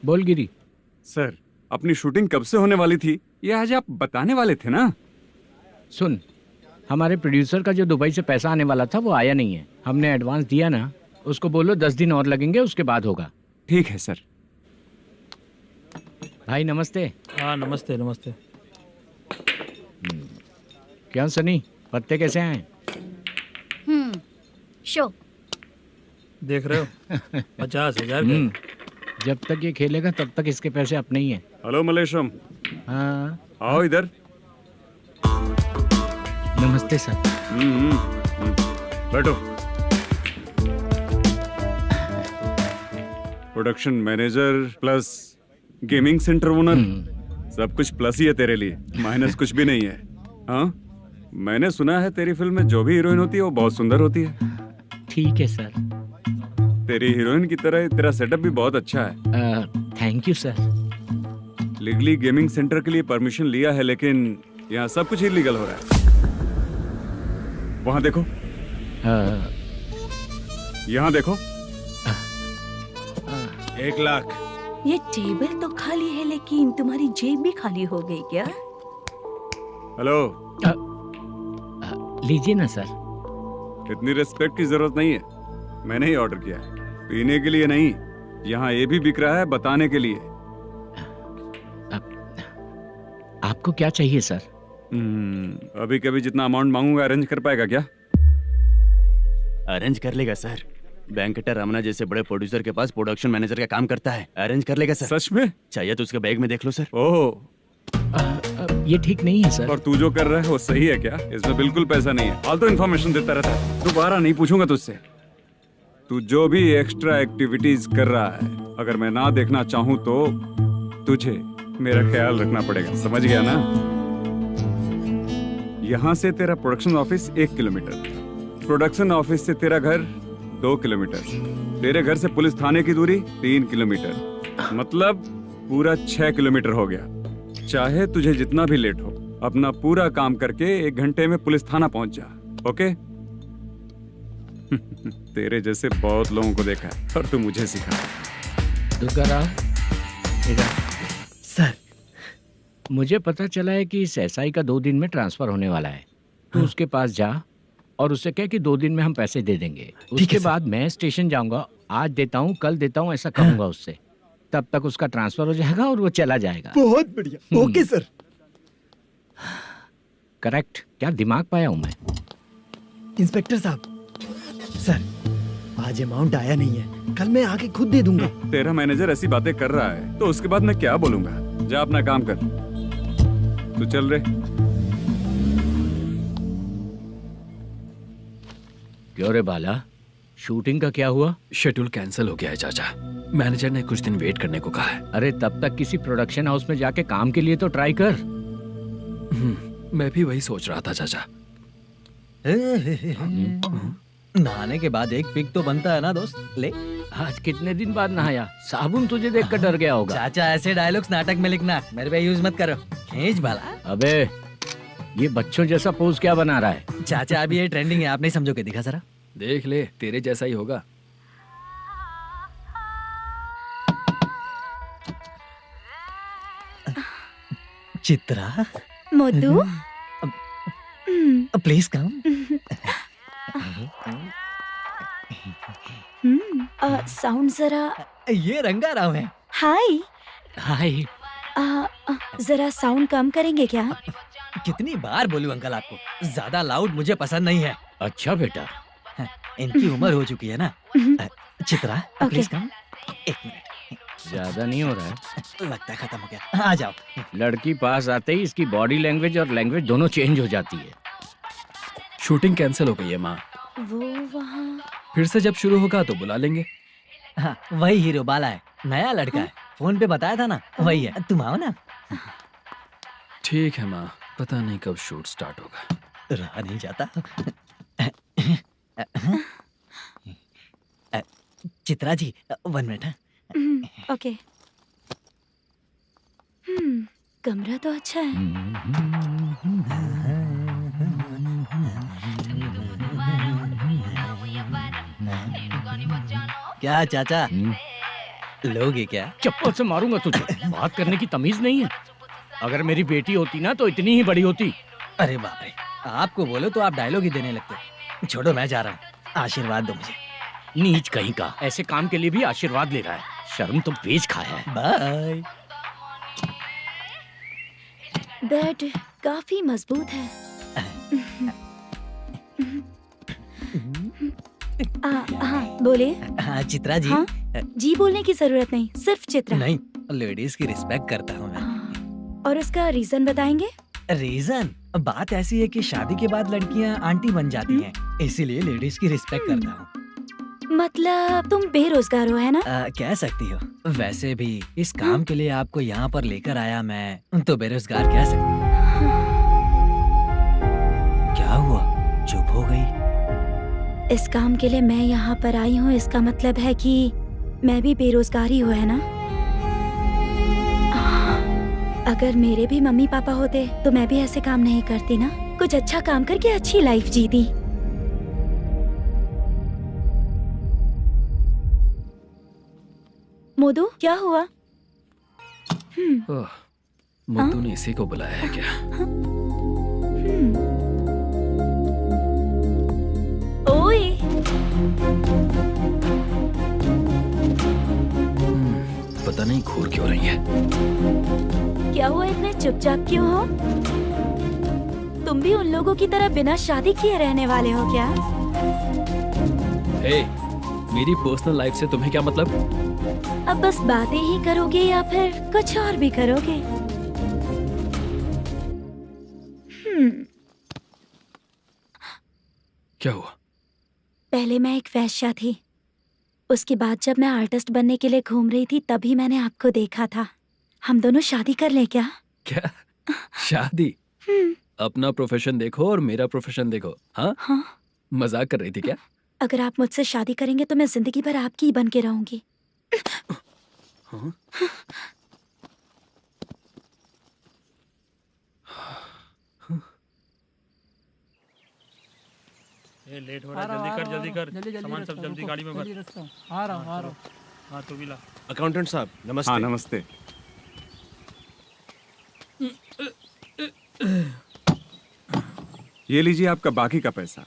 बोल गिरी। सर, अपनी शूटिंग कब से होने वाली थी ये आज आप बताने वाले थे ना? सुन, हमारे प्रोड्यूसर का जो दुबई से पैसा आने वाला था वो आया नहीं है। हमने एडवांस दिया ना, उसको बोलो 10 दिन और लगेंगे, उसके बाद होगा। ठीक है सर। भाई नमस्ते। हाँ नमस्ते नमस्ते। क्या सनी, पत्ते कैसे आए? शो देख रहे हो 50,000 का। जब तक ये खेलेगा तब तक इसके पैसे अपने ही हैं। हेलो मलेशम। हाँ आओ इधर। नमस्ते सर। बैठो। Production manager plus gaming centre owner, सब कुछ प्लस ही है तेरे लिए, माइनस कुछ भी नहीं है। हाँ, मैंने सुना है तेरी फिल्म में जो भी हीरोइन होती है वो बहुत सुंदर होती है। ठीक है सर। तेरी हीरोइन की तरह तेरा सेटअप भी बहुत अच्छा है। Thank you sir. Legally gaming centre के लिए परमिशन लिया है, लेकिन यहाँ सब कुछ इलीगल हो रहा है। वहाँ देखो, यहाँ देखो। 1 लाख। ये टेबल तो खाली है लेकिन तुम्हारी जेब भी खाली हो गई क्या? हेलो। लीजिए ना सर। इतनी रिस्पेक्ट की जरूरत नहीं है, मैंने ही ऑर्डर किया है। पीने के लिए नहीं, यहाँ ये भी बिक रहा है बताने के लिए। आपको क्या चाहिए सर? अभी कभी जितना अमाउंट मांगूंगा अरेंज कर पाएगा क्या? अरेंज कर लेगा सर। वेंकटर रमना जैसे बड़े प्रोड्यूसर के पास प्रोडक्शन मैनेजर का काम करता है, अरेंज कर लेगा सर। सच में? चाहिए तो उसके बैग में देख लो सर। ओह, ये ठीक नहीं है सर। और तू जो कर रहा है वो सही है क्या? इसमें बिल्कुल पैसा नहीं है, फालतू इन्फॉर्मेशन देता रहता है। दोबारा नहीं पूछूंगा तुझसे। तू जो भी एक्स्ट्रा एक्टिविटीज कर रहा है, अगर मैं ना देखना चाहूँ तो तुझे मेरा ख्याल रखना पड़ेगा, समझ गया ना? यहाँ से तेरा production office 1 kilometre, production office से तेरा घर 2 किलोमीटर, तेरे घर से पुलिस थाने की दूरी 3 किलोमीटर, मतलब पूरा 6 किलोमीटर हो गया। चाहे तुझे जितना भी लेट हो, अपना पूरा काम करके 1 घंटे में पुलिस थाना पहुंच जा, ओके? तेरे जैसे बहुत लोगों को देखा है और तू मुझे सिखा। सर, मुझे पता चला है कि इस एसआई का 2 दिन में ट्रांसफर होने वाला है। तो उसके पास जा और उससे कह कि 2 दिन में हम पैसे दे देंगे। उसके बाद मैं स्टेशन जाऊंगा, आज देता हूँ कल देता हूँ ऐसा कहूंगा उससे। तब तक उसका ट्रांसफर हो जाएगा और वो चला जाएगा। बहुत बढ़िया। Okay sir. करेक्ट। क्या दिमाग पाया हूँ मैं। इंस्पेक्टर साहब, सर आज अमाउंट आया नहीं है, कल मैं आके खुद दे दूंगा। तेरा मैनेजर ऐसी बातें कर रहा है तो उसके बाद मैं क्या बोलूंगा? जा अपना काम कर। तू चल रे। क्यों रे बाला, शूटिंग का क्या हुआ? शेड्यूल कैंसिल हो गया है चाचा। मैनेजर ने कुछ दिन वेट करने को कहा है। अरे तब तक किसी प्रोडक्शन हाउस में जाके काम के लिए तो ट्राई कर। मैं भी वही सोच रहा था चाचा। नहाने के बाद एक पिक तो बनता है ना दोस्त। ले, आज कितने दिन बाद नहाया? साबुन तुझे देखकर डर गया होगा। चाचा ऐसे डायलॉग्स नाटक में लिखना, मेरे पे यूज मत करो। खींच बाला। अबे ये बच्चों जैसा पोज क्या बना रहा है? चाचा अभी ये ट्रेंडिंग है, आप नहीं समझोगे। दिखा जरा। देख ले, तेरे जैसा ही होगा। Chitra, Modu, please come. Sound जरा। ये रंगा राव है। हाय। हाय। जरा साउंड कम करेंगे क्या? कितनी बार बोलूं अंकल आपको, ज्यादा लाउड मुझे पसंद नहीं है। अच्छा बेटा, इनकी उम्र हो चुकी है ना। Chitra, please come. 1 मिनट। ज्यादा नहीं हो रहा है? लगता है खत्म हो गया। आ जाओ। लड़की पास आते ही इसकी बॉडी लैंग्वेज और लैंग्वेज दोनों चेंज हो जाती है। शूटिंग कैंसिल हो गई है माँ। वो वहाँ। फिर से जब शुरू होगा तो बुला लेंगे। हाँ, वही हीरो बाला है, नया लड़का है। फोन पे बताया था ना, वही है। तुम आओ ना। ठीक है माँ, पता नहीं कब शूट स्टार्ट होगा। रहा नहीं जाता। चित्रा जी 1 मिनट। ओके। कमरा तो अच्छा है। क्या चाचा लोगे क्या? चप्पल से मारूंगा तुझे। बात करने की तमीज नहीं है। अगर मेरी बेटी होती ना तो इतनी ही बड़ी होती। अरे बाप रे, आपको बोलो तो आप डायलॉग ही देने लगते। छोड़ो, मैं जा रहा हूँ, आशीर्वाद दो मुझे। नीच कहीं का, ऐसे काम के लिए भी आशीर्वाद ले रहा है। शर्म तो बेच खाया है। बाय। बेड काफी मजबूत है। हाँ बोलिए। हाँ चित्रा जी। हाँ? जी बोलने की जरूरत नहीं, सिर्फ चित्रा। नहीं, लेडीज की रिस्पेक्ट करता हूँ मैं। और उसका रीजन बताएंगे? रीजन बात ऐसी है कि शादी के बाद लड़कियाँ आंटी बन जाती हैं, इसीलिए लेडीज की रिस्पेक्ट करता हूँ। मतलब तुम बेरोजगार हो, है ना? कह सकती हो। वैसे भी इस काम के लिए आपको यहाँ पर लेकर आया मैं, तो बेरोजगार कह सकती हूँ। क्या हुआ, चुप हो गई? इस काम के लिए मैं यहाँ पर आई हूँ, इसका मतलब है कि मैं भी बेरोजगार ही हूँ, है ना? अगर मेरे भी मम्मी पापा होते तो मैं भी ऐसे काम नहीं करती ना। कुछ अच्छा काम करके अच्छी लाइफ जीती। मोदू, क्या हुआ? मुद्दू ने इसी को बुलाया है क्या? ओए, पता नहीं घूर क्यों रही है। क्या हुआ, इतने चुपचाप क्यों हो? तुम भी उन लोगों की तरह बिना शादी किए रहने वाले हो क्या? हे, मेरी पर्सनल लाइफ से तुम्हें क्या मतलब? अब बस बातें ही करोगे या फिर कुछ और भी करोगे? क्या हुआ? पहले मैं एक वेश्या थी, उसके बाद जब मैं आर्टिस्ट बनने के लिए घूम रही थी तभी मैंने आपको देखा था। हम दोनों शादी कर ले क्या? क्या शादी? अपना प्रोफेशन देखो और मेरा प्रोफेशन देखो। हाँ? हाँ? मजाक कर रही थी क्या? अगर आप मुझसे शादी करेंगे तो मैं जिंदगी भर आपकी ही बन के रहूंगी। हाँ? ये लेट हो रहा है, जल्दी कर। सामान सब जल्दी गाड़ी में भर। आ रहा हूँ। हाँ तू भी ला। अकाउंटेंट साहब नमस्ते। हाँ नमस्ते। ये लीजिए आपका बाकी का पैसा।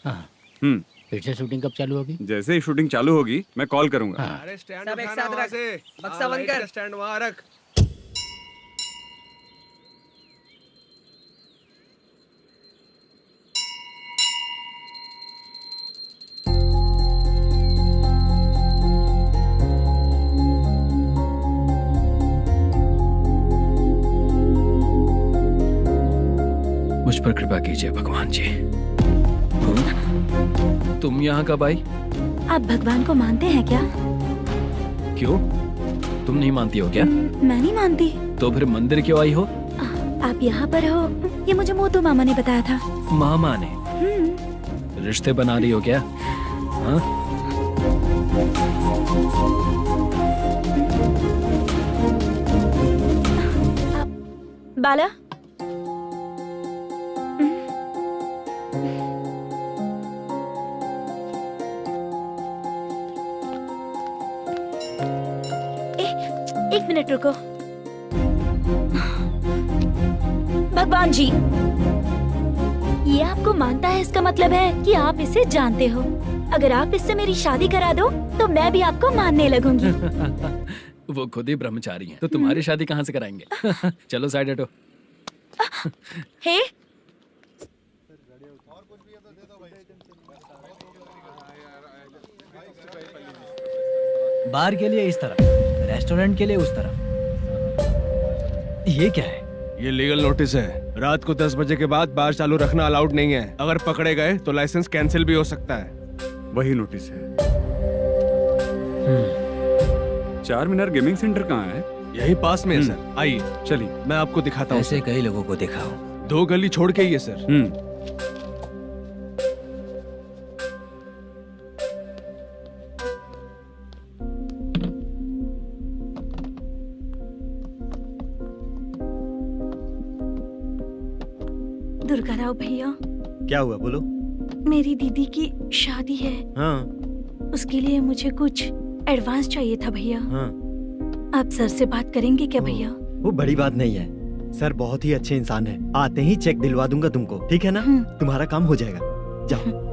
फिर से शूटिंग कब चालू होगी? जैसे ही शूटिंग चालू होगी मैं कॉल करूंगा। अरे स्टैंड सब एक साथ रख, बक्सा बंद कर। स्टैंड वहाँ रख। मुझ पर कृपा कीजिए भगवान जी। तुम यहाँ कब आई? आप भगवान को मानते हैं क्या? क्यों? तुम नहीं मानती हो क्या? मैं नहीं मानती। तो फिर मंदिर क्यों आई हो? आप यहाँ पर हो ये मुझे मोदू मामा ने बताया था। मामा ने? रिश्ते बना रही हो क्या? हाँ? बाला, एक मिनट रुको। भगवान जी, ये आपको मानता है, इसका मतलब है कि आप इसे जानते हो। अगर आप इससे मेरी शादी करा दो तो मैं भी आपको मानने लगूंगी। वो खुद ही ब्रह्मचारी हैं, तो तुम्हारी शादी कहाँ से कराएंगे? चलो साइड हटो। हे, बार के लिए इस तरफ, रेस्टोरेंट के लिए उस तरफ। ये क्या है? ये लीगल नोटिस है। रात को 10 बजे के बाद बार चालू रखना अलाउड नहीं है। अगर पकड़े गए तो लाइसेंस कैंसिल भी हो सकता है। वही नोटिस है। चार मीनार गेमिंग सेंटर कहाँ है? यही पास में है सर, आइए चलिए मैं आपको दिखाता हूँ। ऐसे कई लोगों को देखा हूँ। 2 गली छोड़ के ही है सर। दुर्गा राव भैया, क्या हुआ बोलो। मेरी दीदी की शादी है। हाँ उसके लिए मुझे कुछ एडवांस चाहिए था भैया। हाँ। आप सर से बात करेंगे क्या भैया? वो बड़ी बात नहीं है, सर बहुत ही अच्छे इंसान है। आते ही चेक दिलवा दूंगा तुमको, ठीक है ना? तुम्हारा काम हो जाएगा, जाओ।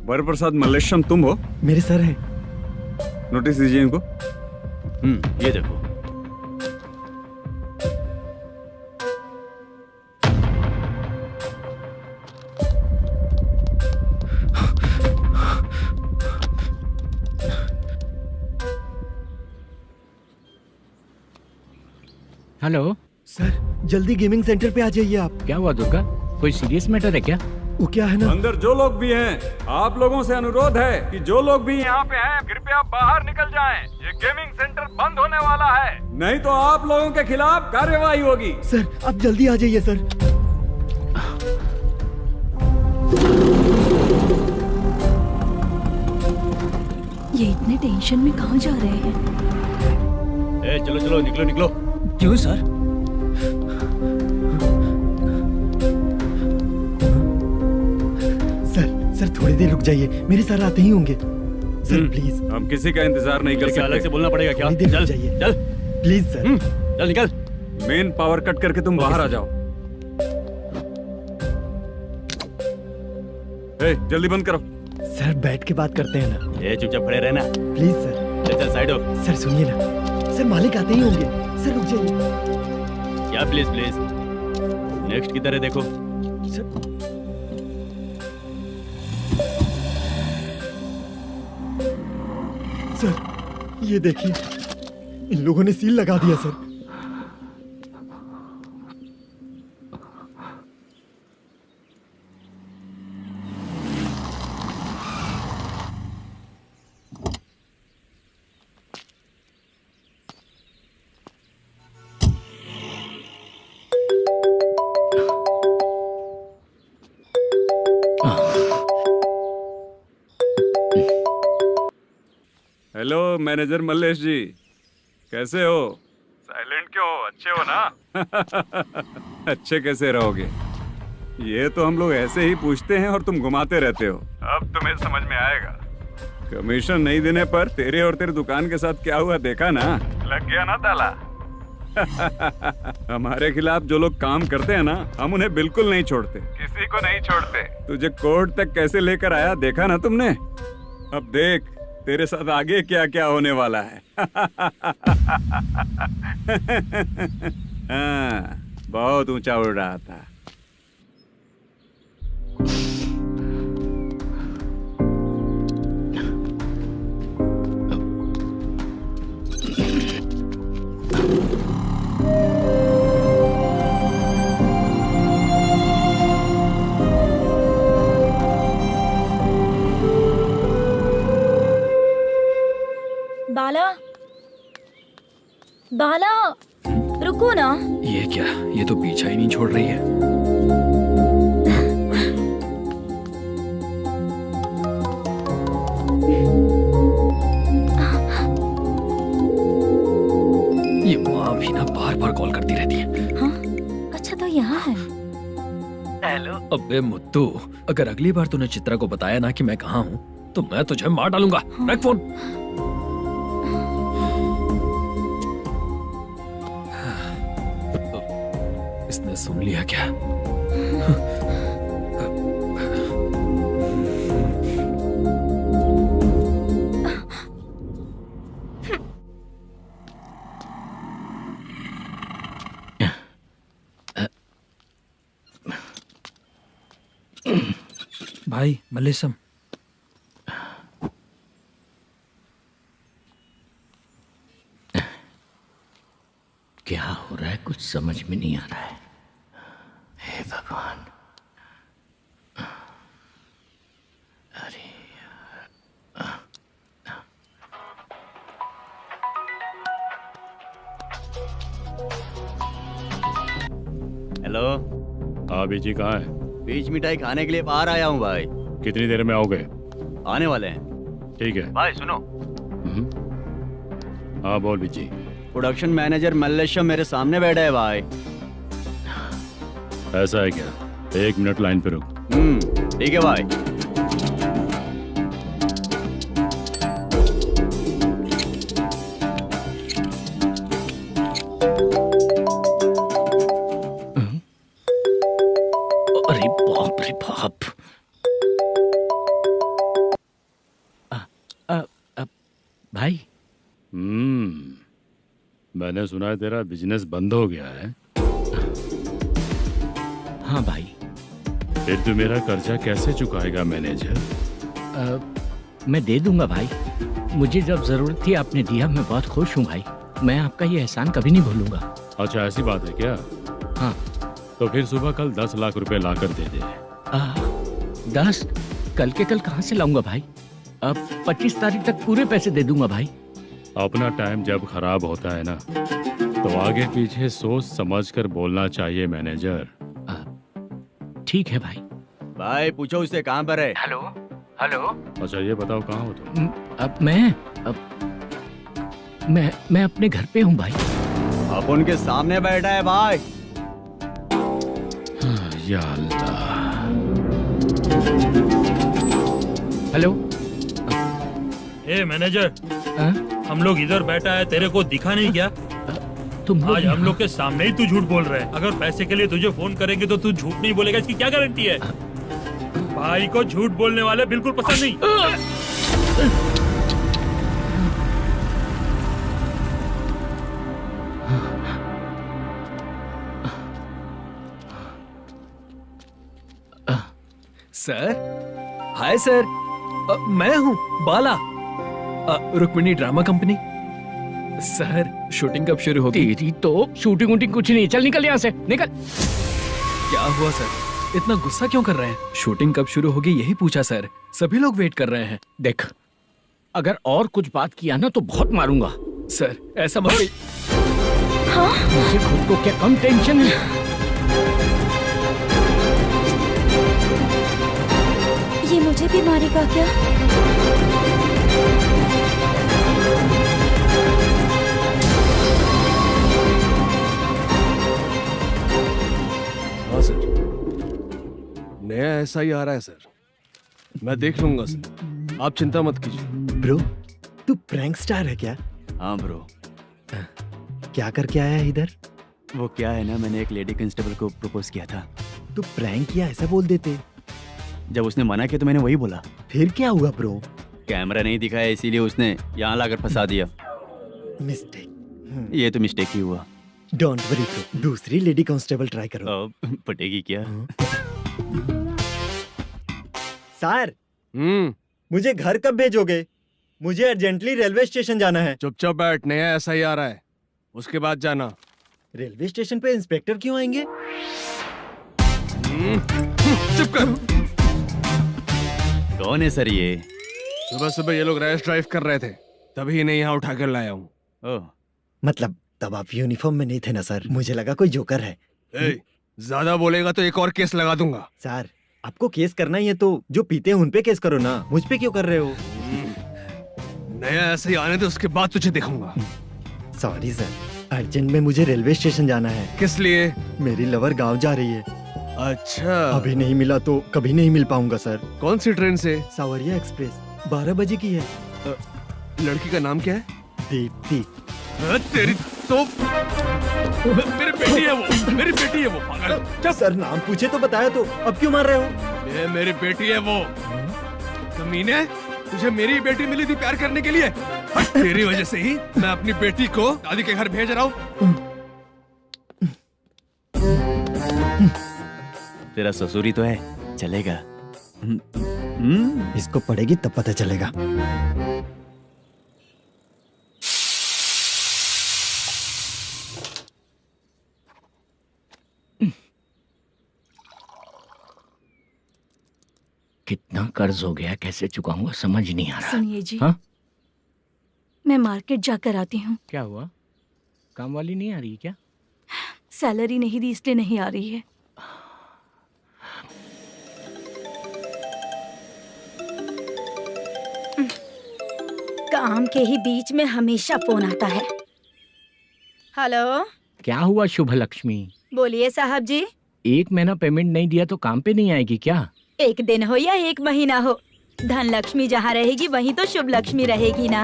वरप्रसाद मल्लेशम तुम हो? मेरे सर हैं। नोटिस दीजिए इनको। ये देखो। हेलो सर, जल्दी गेमिंग सेंटर पे आ जाइए आप। क्या हुआ दुर्गा, कोई सीरियस मैटर है क्या? वो क्या है ना, अंदर जो लोग भी हैं, आप लोगों से अनुरोध है कि जो लोग भी यहाँ पे हैं, कृपया बाहर निकल जाएं। ये गेमिंग सेंटर बंद होने वाला है, नहीं तो आप लोगों के खिलाफ कार्यवाही होगी। सर आप जल्दी आ जाइए सर। ये इतने टेंशन में कहाँ जा रहे हैं? चलो चलो निकलो निकलो। क्यों सर? सर थोड़ी देर रुक जाइए, मेरे सर आते ही होंगे। Sir please. हम किसी का इंतजार नहीं कर सकते। अलग से बोलना पड़ेगा क्या? चल जाइए, चल प्लीज सर। चल निकल। मेन पावर कट करके तुम बाहर आ जाओ। जल्दी बंद करो। सर बैठ के बात करते हैं ना। चुपचाप खड़े रहना प्लीज सर। चल साइड हो। सर सुनिए ना, सर मालिक आते ही होंगे। सर रुक जाइए। क्या प्लीज प्लीज, नेक्स्ट की तरह देखो। सर ये देखिए, इन लोगों ने सील लगा दिया सर। हेलो मैनेजर मल्लेश जी, कैसे हो? साइलेंट क्यों हो? अच्छे हो ना? अच्छे कैसे रहोगे? ये तो हम लोग ऐसे ही पूछते हैं और तुम घुमाते रहते हो। अब तुम्हें समझ में आएगा। कमीशन नहीं देने पर तेरे और तेरी दुकान के साथ क्या हुआ देखा ना? लग गया ना ताला। हमारे खिलाफ जो लोग काम करते हैं ना, हम उन्हें बिल्कुल नहीं छोड़ते, किसी को नहीं छोड़ते। तुझे कोर्ट तक कैसे लेकर आया देखा ना तुमने? अब देख तेरे साथ आगे क्या क्या होने वाला है। हाँ, बहुत ऊंचा उड़ रहा था। बाला, बाला, रुको ना। ये क्या, ये तो पीछा ही नहीं छोड़ रही है। ये माँ भी ना बार बार कॉल करती रहती है। हाँ? अच्छा तो यहाँ है। हेलो। अबे मुद्दू, अगर अगली बार तूने चित्रा को बताया ना कि मैं कहाँ हूँ, तो मैं तुझे मार डालूंगा। रख फोन। इसने सुन लिया क्या? भाई मल्लेशम, क्या हो रहा है, कुछ समझ में नहीं आ रहा है। हे भगवान, अरे हेलो। हाँ बीजी कहाँ है? बीच मिठाई खाने के लिए बाहर आया हूँ भाई। कितनी देर में आओगे? आने वाले हैं। ठीक है भाई सुनो। हाँ बोल बीजी। प्रोडक्शन मैनेजर मल्लेशम मेरे सामने बैठा है भाई। ऐसा है क्या? 1 मिनट लाइन पे रुक। ठीक है भाई। अरे बाप रे बाप। भाई। मैंने सुना है तेरा बिजनेस बंद हो गया है। हाँ भाई। फिर तू मेरा कर्जा कैसे चुकाएगा मैनेजर? मैं दे दूंगा भाई। मुझे जब जरूरत थी आपने दिया, मैं बहुत खुश हूँ भाई। मैं आपका ये एहसान कभी नहीं भूलूंगा। अच्छा ऐसी बात है क्या? हाँ। तो फिर सुबह कल 10 लाख रुपए लाकर दे दे। 10? कल के कल कहाँ से लाऊंगा भाई? अब 25 तारीख तक पूरे पैसे दे दूंगा भाई। अपना टाइम जब खराब होता है ना, तो आगे पीछे सोच समझ कर बोलना चाहिए मैनेजर। ठीक है भाई। भाई पूछो उससे कहाँ पर है। Hello hello. अच्छा ये बताओ कहाँ हो तुम? अब मैं अपने घर पे हूँ भाई। अब उनके सामने बैठा है भाई। या अल्लाह। हेलो। ए मैनेजर, हम लोग इधर बैठा है, तेरे को दिखा नहीं क्या? तुम आज हम लोग के सामने ही तू झूठ बोल रहा है। अगर पैसे के लिए तुझे फोन करेंगे तो तू झूठ नहीं बोलेगा, इसकी क्या गारंटी है? भाई को झूठ बोलने वाले बिल्कुल पसंद नहीं। सर, हाय सर, मैं हूँ Bala, Rukmini drama company. Sir shooting कब शुरू होगी? तेरी तो शूटिंग वूटिंग कुछ नहीं। चल निकल यहाँ से, निकल। क्या हुआ सर, इतना गुस्सा क्यों कर रहे हैं? शूटिंग कब शुरू होगी यही पूछा सर, सभी लोग वेट कर रहे हैं। देख, अगर और कुछ बात किया ना तो बहुत मारूंगा। सर ऐसा मत कहिए। मुझे खुद को क्या कम टेंशन है? ये मुझे भी मारेगा क्या? हाँ सर, नया ऐसा ही आ रहा है सर, मैं देख लूंगा सर, आप चिंता मत कीजिए। ब्रो, तू प्रैंक स्टार है क्या? हाँ ब्रो। क्या करके आया है इधर? वो क्या है ना, मैंने एक लेडी कांस्टेबल को प्रपोज किया था। तू प्रैंक किया ऐसा बोल देते। जब उसने मना किया तो मैंने वही बोला। फिर क्या हुआ ब्रो? कैमरा नहीं दिखाया इसीलिए उसने यहाँ लाकर फंसा दिया। मिस्टेक। ये तो मिस्टेक ही हुआ। डोंट वरी ब्रो, दूसरी लेडी कांस्टेबल ट्राई करो। पटेगी क्या? सर, मुझे घर कब भेजोगे? मुझे अर्जेंटली रेलवे स्टेशन जाना है। चुपचाप बैठ, नया ऐसा ही आ रहा है, उसके बाद जाना। रेलवे स्टेशन पे इंस्पेक्टर क्यों आएंगे? चुप कर। कौन है सर ये? सुबह सुबह ये लोग रैश ड्राइव कर रहे थे, तभी इन्हें यहाँ उठा कर लाया हूँ। मतलब तब आप यूनिफॉर्म में नहीं थे ना सर, मुझे लगा कोई जोकर है। ज्यादा बोलेगा तो एक और केस लगा दूंगा। सर, आपको केस करना ही है तो जो पीते हैं उन पे केस करो ना, मुझ पे क्यों कर रहे हो? नया ऐसे ही आने दो, उसके बाद तुझे देखूंगा। सॉरी सर, अर्जेंट में मुझे रेलवे स्टेशन जाना है। किस लिए? मेरी लवर गांव जा रही है। अच्छा, अभी नहीं मिला तो कभी नहीं मिल पाऊंगा सर। कौन सी ट्रेन से? सावरिया एक्सप्रेस, 12 बजे की है। लड़की का नाम क्या है? दीप्ति। तेरी तो मेरी बेटी है वो, मेरी बेटी है वो, पागल। सर नाम पूछे तो बताया, तो अब क्यों मार रहे हो? ये मेरी बेटी है वो। कमीने, तुझे मेरी बेटी मिली थी प्यार करने के लिए, तेरी वजह से ही मैं अपनी बेटी को दादी के घर भेज रहा हूँ। तेरा ससुरी तो है, चलेगा। इसको पढ़ेगी तब पता चलेगा। कितना कर्ज हो गया, कैसे चुकाऊंगा समझ नहीं आ रहा। सुनिए जी, हाँ? मैं मार्केट जाकर आती हूँ। क्या हुआ? काम वाली नहीं आ रही क्या? सैलरी नहीं दी इसलिए नहीं आ रही है। काम के ही बीच में हमेशा फोन आता है। हेलो, क्या हुआ शुभ लक्ष्मी? बोलिए साहब जी। 1 महीना पेमेंट नहीं दिया तो काम पे नहीं आएगी क्या? 1 दिन हो या 1 महीना हो, धन लक्ष्मी जहाँ रहेगी वहीं तो शुभ लक्ष्मी रहेगी ना।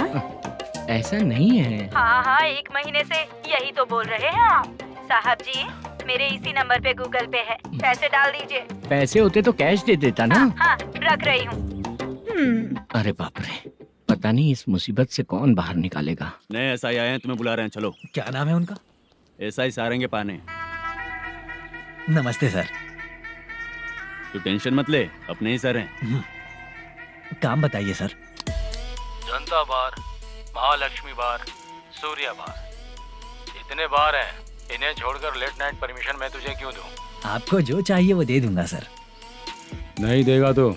ऐसा नहीं है। हाँ, 1 महीने से यही तो बोल रहे हैं आप। साहब जी, मेरे इसी नंबर पे गूगल पे है, पैसे डाल दीजिए। पैसे होते तो कैश दे देता ना। हाँ, रख रही हूँ। अरे बाप रे, पता नहीं इस मुसीबत से कौन बाहर निकालेगा। नए एसआई आए हैं, तुम्हें बुला रहे हैं, चलो। क्या नाम है उनका? एसआई सारंगे पाने। नमस्ते सर। तू टेंशन मत ले, अपने ही सर हैं। काम बताइए सर। जनता बार, महालक्ष्मी बार, सूर्या बार, इतने बार हैं। इन्हें छोड़कर लेट नाइट परमिशन मैं तुझे क्यों दूं? आपको जो चाहिए वो दे दूंगा सर। नहीं देगा तो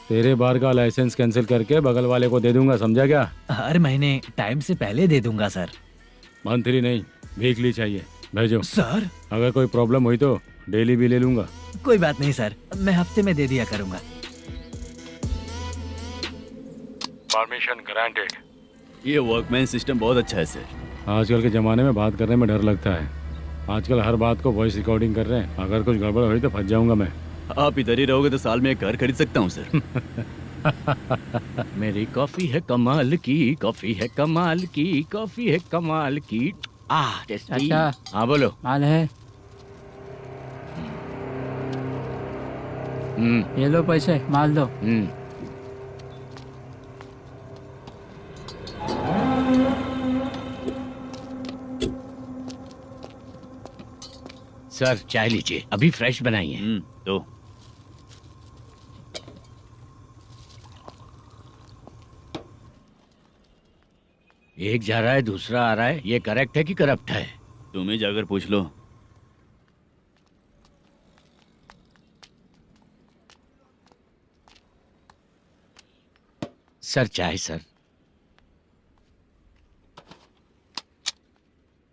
तेरे बार का लाइसेंस कैंसिल करके बगल वाले को दे दूंगा, समझा क्या? हर महीने टाइम से पहले दे दूंगा सर। मंथली नहीं, वीकली चाहिए, भेजो। सर अगर कोई प्रॉब्लम हुई तो डेली भी ले लूंगा। कोई बात नहीं सर, मैं हफ्ते में दे दिया करूंगा। Permission granted. ये वर्कमैन सिस्टम बहुत अच्छा है सर। आजकल के जमाने में बात करने में डर लगता है। आजकल हर बात को वॉइस रिकॉर्डिंग कर रहे हैं। अगर कुछ गड़बड़ हुई तो फंस जाऊंगा मैं। आप इधर ही रहोगे तो साल में एक घर खरीद सकता हूँ सर। मेरी कॉफी है कमाल की, कॉफी है कमाल की, कॉफी है कमाल की। टेस्टी। अच्छा। हाँ बोलो। माल है, ये लो पैसे, माल दो। सर चाय लीजिए, अभी फ्रेश बनाई है। तो एक जा रहा है दूसरा आ रहा है, ये करेक्ट है कि करप्ट है? तुम ही जाकर पूछ लो। सर चाय सर।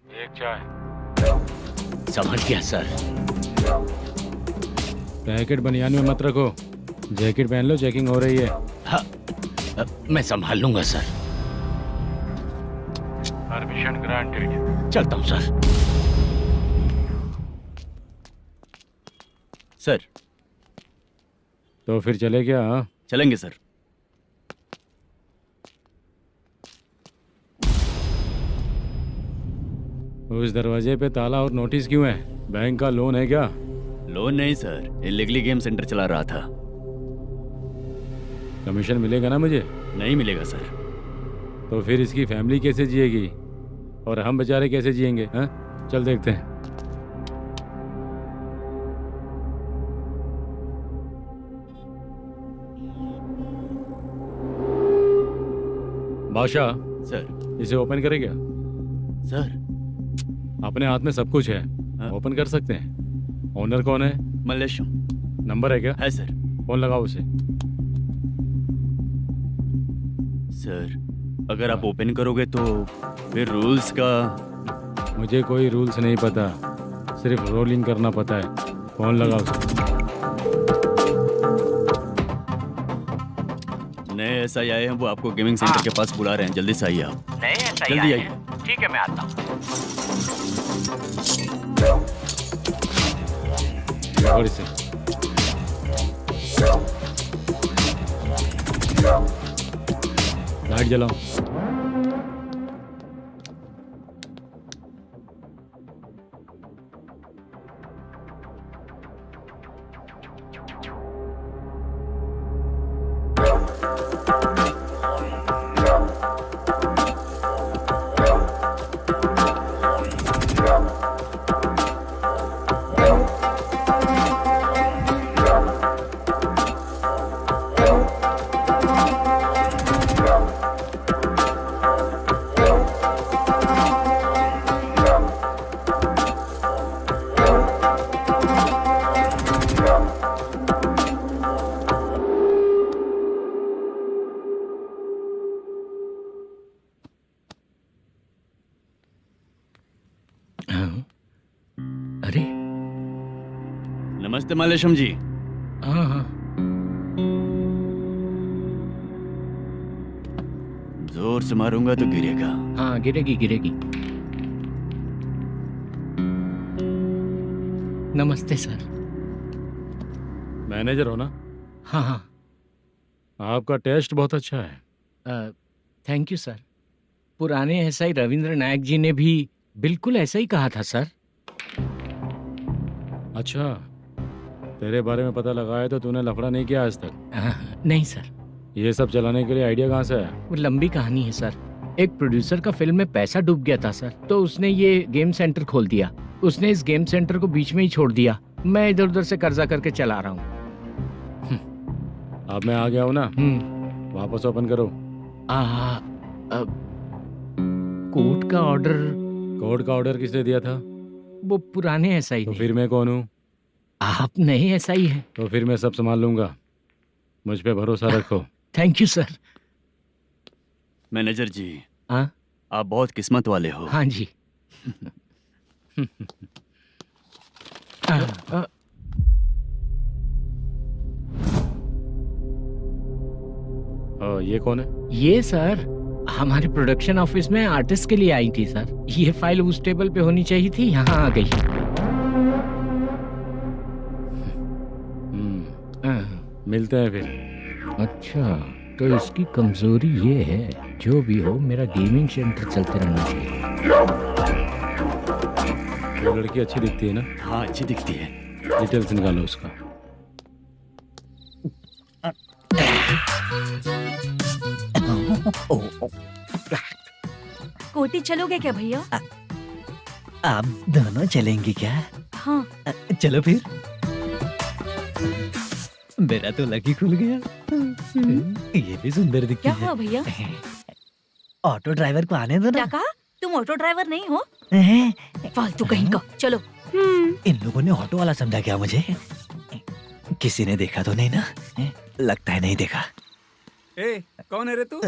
एक चाय। समझ गया सर। पैकेट बनियान में मत रखो, जैकेट पहन लो, चेकिंग हो रही है। हाँ, मैं संभाल लूंगा सर। Permission granted. चलता हूँ सर। सर तो फिर चले क्या? हाँ? चलेंगे सर। उस दरवाजे पे ताला और नोटिस क्यों है? बैंक का लोन है क्या? लोन नहीं सर, इलीगली गेम सेंटर चला रहा था। कमीशन मिलेगा ना मुझे? नहीं मिलेगा सर। तो फिर इसकी फैमिली कैसे जिएगी और हम बेचारे कैसे जिएंगे? हाँ, चल देखते हैं। बादशाह सर। इसे ओपन करे क्या? सर अपने हाथ में सब कुछ है, ओपन कर सकते हैं। ओनर कौन है? मल्लेशम। नंबर है क्या? है सर। फोन लगाओ उसे। सर अगर आप ओपन करोगे तो फिर रूल्स का। मुझे कोई रूल्स नहीं पता, सिर्फ रोलिंग करना पता है। फोन लगाओ उसे। नए एसआई आए हैं, वो आपको गेमिंग सेंटर के पास बुला रहे हैं, जल्दी से आइए आप। नए एसआई जल्दी आए आइए। हैं? ठीक है मैं आता हूँ। और इसे लाइट जलाओ। अरे नमस्ते मल्लेशम जी। हाँ हाँ। जोर से मारूंगा तो गिरेगा। हाँ गिरेगी गिरेगी। नमस्ते सर। मैनेजर हो ना? हाँ हाँ। आपका टेस्ट बहुत अच्छा है। Thank you sir. पुराने एसआई रविंद्र नायक जी ने भी बिल्कुल ऐसा ही कहा था सर। अच्छा, तेरे बारे में पता लगाया तो तूने लफड़ा नहीं किया आज तक? नहीं सर। ये सब चलाने के लिए आइडिया कहाँ से है? वो लंबी कहानी है सर। एक प्रोड्यूसर का फिल्म में पैसा डूब गया था सर, तो उसने ये गेम सेंटर खोल दिया। उसने इस गेम सेंटर को बीच में ही छोड़ दिया। मैं इधर उधर से कर्जा करके चला रहा हूँ। अब मैं आ गया हूँ ना, वापस ओपन करो। कोर्ट का ऑर्डर। कोर्ट का ऑर्डर किसने दिया था? वो पुराने एसआई तो ने। फिर मैं कौन हूँ? आप नए एसआई हैं। तो फिर मैं सब संभाल लूंगा, मुझ पे भरोसा रखो। Thank you sir. मैनेजर जी, हाँ आप बहुत किस्मत वाले हो। हाँ जी। ये कौन है? ये सर हमारे प्रोडक्शन ऑफिस में आर्टिस्ट के लिए आई थी सर। ये फाइल उस टेबल पे होनी चाहिए थी, यहाँ आ गई। मिलते हैं फिर। अच्छा, तो इसकी कमजोरी ये है, जो भी हो मेरा गेमिंग सेंटर चलते रहना चाहिए। वो लड़की अच्छी दिखती है ना? हाँ, अच्छी दिखती है। डिटेल्स निकालो उसका। कोटी चलोगे क्या भैया? आप दोनों चलेंगे क्या? हाँ। चलो फिर। मेरा तो लकी खुल गया। ये भी सुंदर दिखती क्या है। हुआ भैया? ऑटो ड्राइवर को आने दो क्या ना। कहा? तुम ऑटो ड्राइवर नहीं हो? फालतू कहीं का। चलो। इन लोगों ने ऑटो वाला समझा क्या मुझे? किसी ने देखा तो नहीं ना? लगता है नहीं देखा। ए, कौन है रे तू?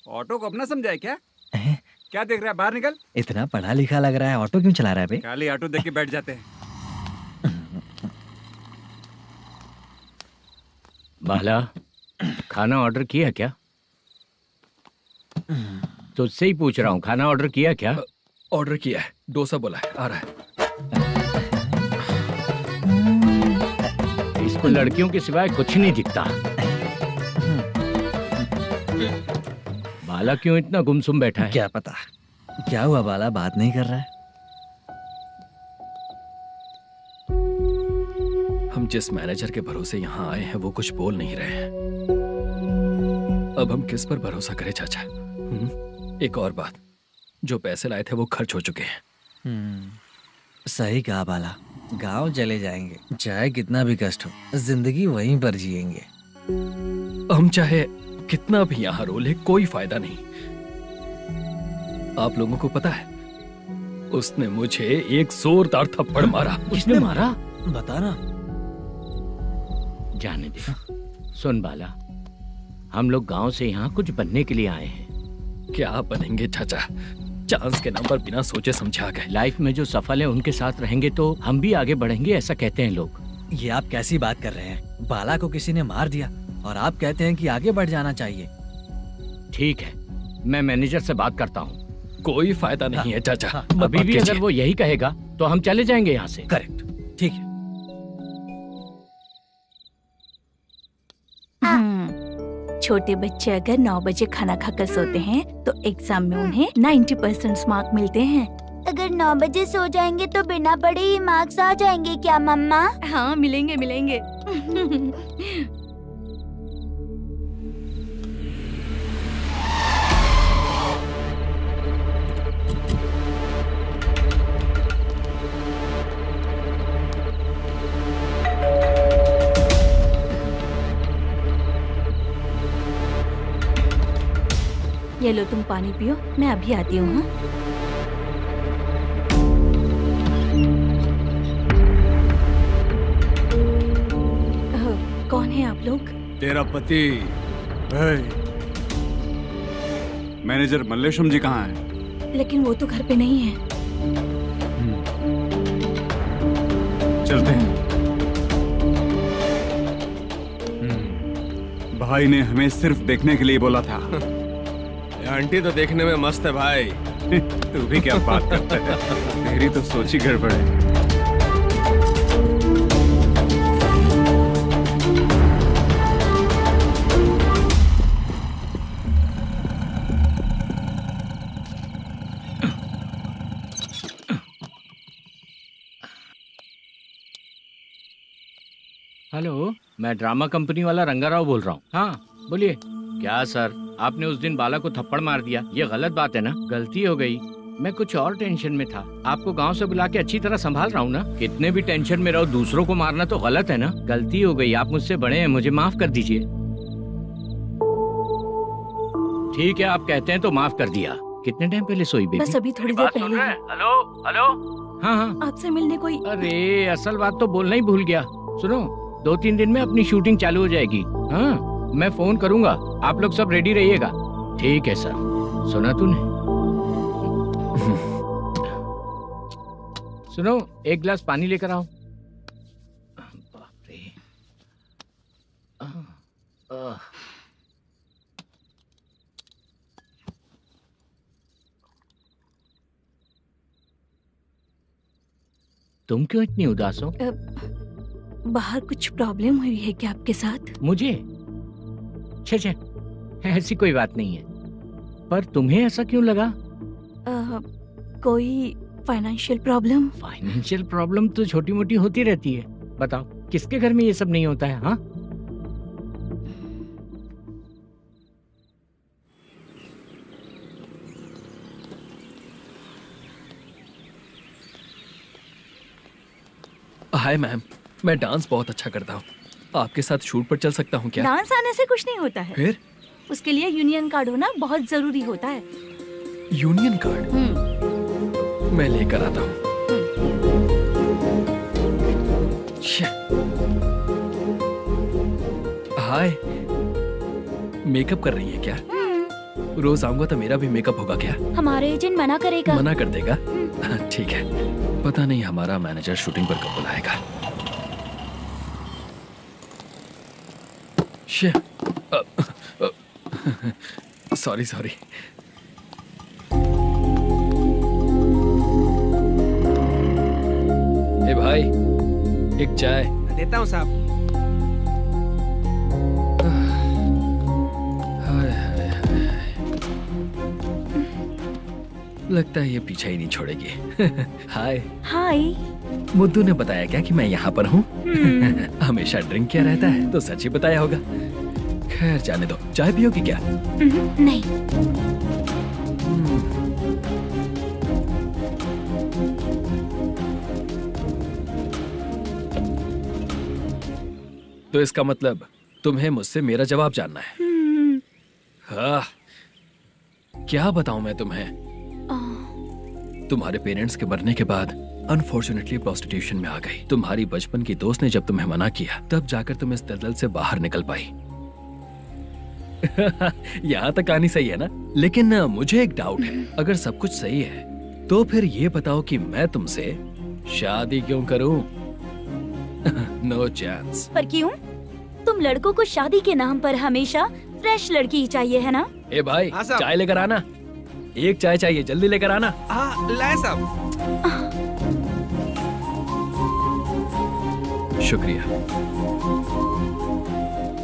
ऑटो को अपना समझा है क्या? क्या देख रहा है? बाहर निकल। इतना पढ़ा लिखा लग रहा है, ऑटो क्यों चला रहा है बे? खाली ऑटो देख के बैठ जाते हैं। बाला, खाना ऑर्डर किया क्या? तुझसे ही पूछ रहा हूँ, खाना ऑर्डर किया क्या? ऑर्डर किया है, डोसा बोला है, आ रहा है। इसको लड़कियों के सिवाय कुछ नहीं दिखता। बाला क्यों इतना गुमसुम बैठा है? क्या पता क्या हुआ, बाला बात नहीं कर रहा है। हम जिस मैनेजर के भरोसे यहाँ आए हैं वो कुछ बोल नहीं रहे हैं। अब हम किस पर भरोसा करें चाचा? एक और बात, जो पैसे लाए थे वो खर्च हो चुके हैं। सही कहा बाला, गांव चले जाएंगे, चाहे कितना भी कष्ट हो, जिंदगी वहीं पर जिएंगे। हम चाहे कितना भी यहाँ रो ले, कोई फायदा नहीं। आप लोगों को पता है, उसने मुझे एक जोरदार थप्पड़ मारा। उसने मारा? बताना। जाने दे। सुन बाला, हम लोग गांव से यहाँ कुछ बनने के लिए आए हैं। क्या बनेंगे चाचा? चांस के नाम पर बिना सोचे समझे आ गए। लाइफ में जो सफल है उनके साथ रहेंगे तो हम भी आगे बढ़ेंगे, ऐसा कहते हैं लोग। ये आप कैसी बात कर रहे हैं? बाला को किसी ने मार दिया और आप कहते हैं कि आगे बढ़ जाना चाहिए। ठीक है, मैं मैनेजर से बात करता हूँ। कोई फायदा नहीं है चाचा। अभी भी अगर वो यही कहेगा तो हम चले जाएंगे यहाँ से। करेक्ट, ठीक है। छोटे बच्चे अगर 9 बजे खाना खाकर सोते हैं तो एग्जाम में उन्हें 90% मार्क मिलते हैं। अगर 9 बजे सो जाएंगे तो बिना पढ़े ही मार्क्स आ जाएंगे क्या मम्मा? हाँ, मिलेंगे मिलेंगे। ये लो, तुम पानी पियो, मैं अभी आती हूँ। हाँ, कौन है आप लोग? तेरा पति। मैनेजर मल्लेशम जी कहाँ हैं? लेकिन वो तो घर पे नहीं है। चलते हैं। भाई ने हमें सिर्फ देखने के लिए बोला था। आंटी तो देखने में मस्त है भाई। तू भी क्या बात करता है? तेरी तो सोच ही गड़बड़ है। हेलो, मैं ड्रामा कंपनी वाला रंगाराव बोल रहा हूँ। हाँ बोलिए। क्या सर, आपने उस दिन बाला को थप्पड़ मार दिया, ये गलत बात है ना? गलती हो गई, मैं कुछ और टेंशन में था। आपको गांव से बुला के अच्छी तरह संभाल रहा हूँ ना। कितने भी टेंशन में रहो, दूसरों को मारना तो गलत है ना। गलती हो गई, आप मुझसे बड़े हैं, मुझे माफ कर दीजिए। ठीक है, आप कहते हैं तो माफ कर दिया। कितने टाइम पहले सोई बेबी? बस अभी थोड़ी देर पहले ही। Hello hello. हाँ हाँ, आपसे मिलने कोई। अरे असल बात तो बोलना ही भूल गया। सुनो, 2-3 दिन में अपनी शूटिंग चालू हो जाएगी। हाँ, मैं फोन करूंगा, आप लोग सब रेडी रहिएगा। ठीक है सर। सुना तूने? सुनो, एक गिलास पानी लेकर आओ। बाप रे। तुम क्यों इतनी उदास हो? बाहर कुछ प्रॉब्लम हुई है क्या आपके साथ? मुझे? छे, ऐसी कोई बात नहीं है। पर तुम्हें ऐसा क्यों लगा? कोई फाइनेंशियल प्रॉब्लम? फाइनेंशियल प्रॉब्लम तो छोटी मोटी होती रहती है। बताओ, किसके घर में ये सब नहीं होता है? हाँ, हाय मैम, मैं डांस बहुत अच्छा करता हूँ। आपके साथ शूट पर चल सकता हूँ क्या? डांस आने से कुछ नहीं होता है। फिर? उसके लिए यूनियन कार्ड होना बहुत जरूरी होता है। Union card? मैं लेकर आता हूँ। हाय, मेकअप कर रही है क्या? रोज आऊंगा तो मेरा भी मेकअप होगा क्या? हमारे एजेंट मना करेगा। मना कर देगा? ठीक है, पता नहीं हमारा मैनेजर शूटिंग पर कब बुलाएगा। सॉरी। ए भाई, एक चाय। देता हूँ साहब। लगता है ये पीछा ही नहीं छोड़ेगी। हाय। हाय। मुद्दू ने बताया क्या कि मैं यहाँ पर हूँ? हमेशा ड्रिंक किया रहता है तो सच ही बताया होगा। खैर जाने दो, चाय पियोगी क्या? नहीं। तो इसका मतलब तुम्हें मुझसे मेरा जवाब जानना है? हाँ, क्या बताऊं मैं तुम्हें? तुम्हारे पेरेंट्स के मरने के बाद अनफॉर्चुनेटली प्रोस्टिट्यूशन में आ गई। तुम्हारी बचपन की दोस्त ने जब तुम्हें मना किया, तब जाकर तुम इस दलदल से बाहर निकल पाई। यहाँ तक कहानी सही है ना? लेकिन मुझे एक डाउट है। अगर सब कुछ सही है तो फिर ये बताओ कि मैं तुमसे शादी क्यों करूं? No chance. पर क्यों? तुम लड़कों को शादी के नाम पर हमेशा फ्रेश लड़की ही चाहिए, है ना? ए भाई, चाय लेकर आना। एक चाय चाहिए, जल्दी लेकर आना। हाँ, लाए साहब। शुक्रिया।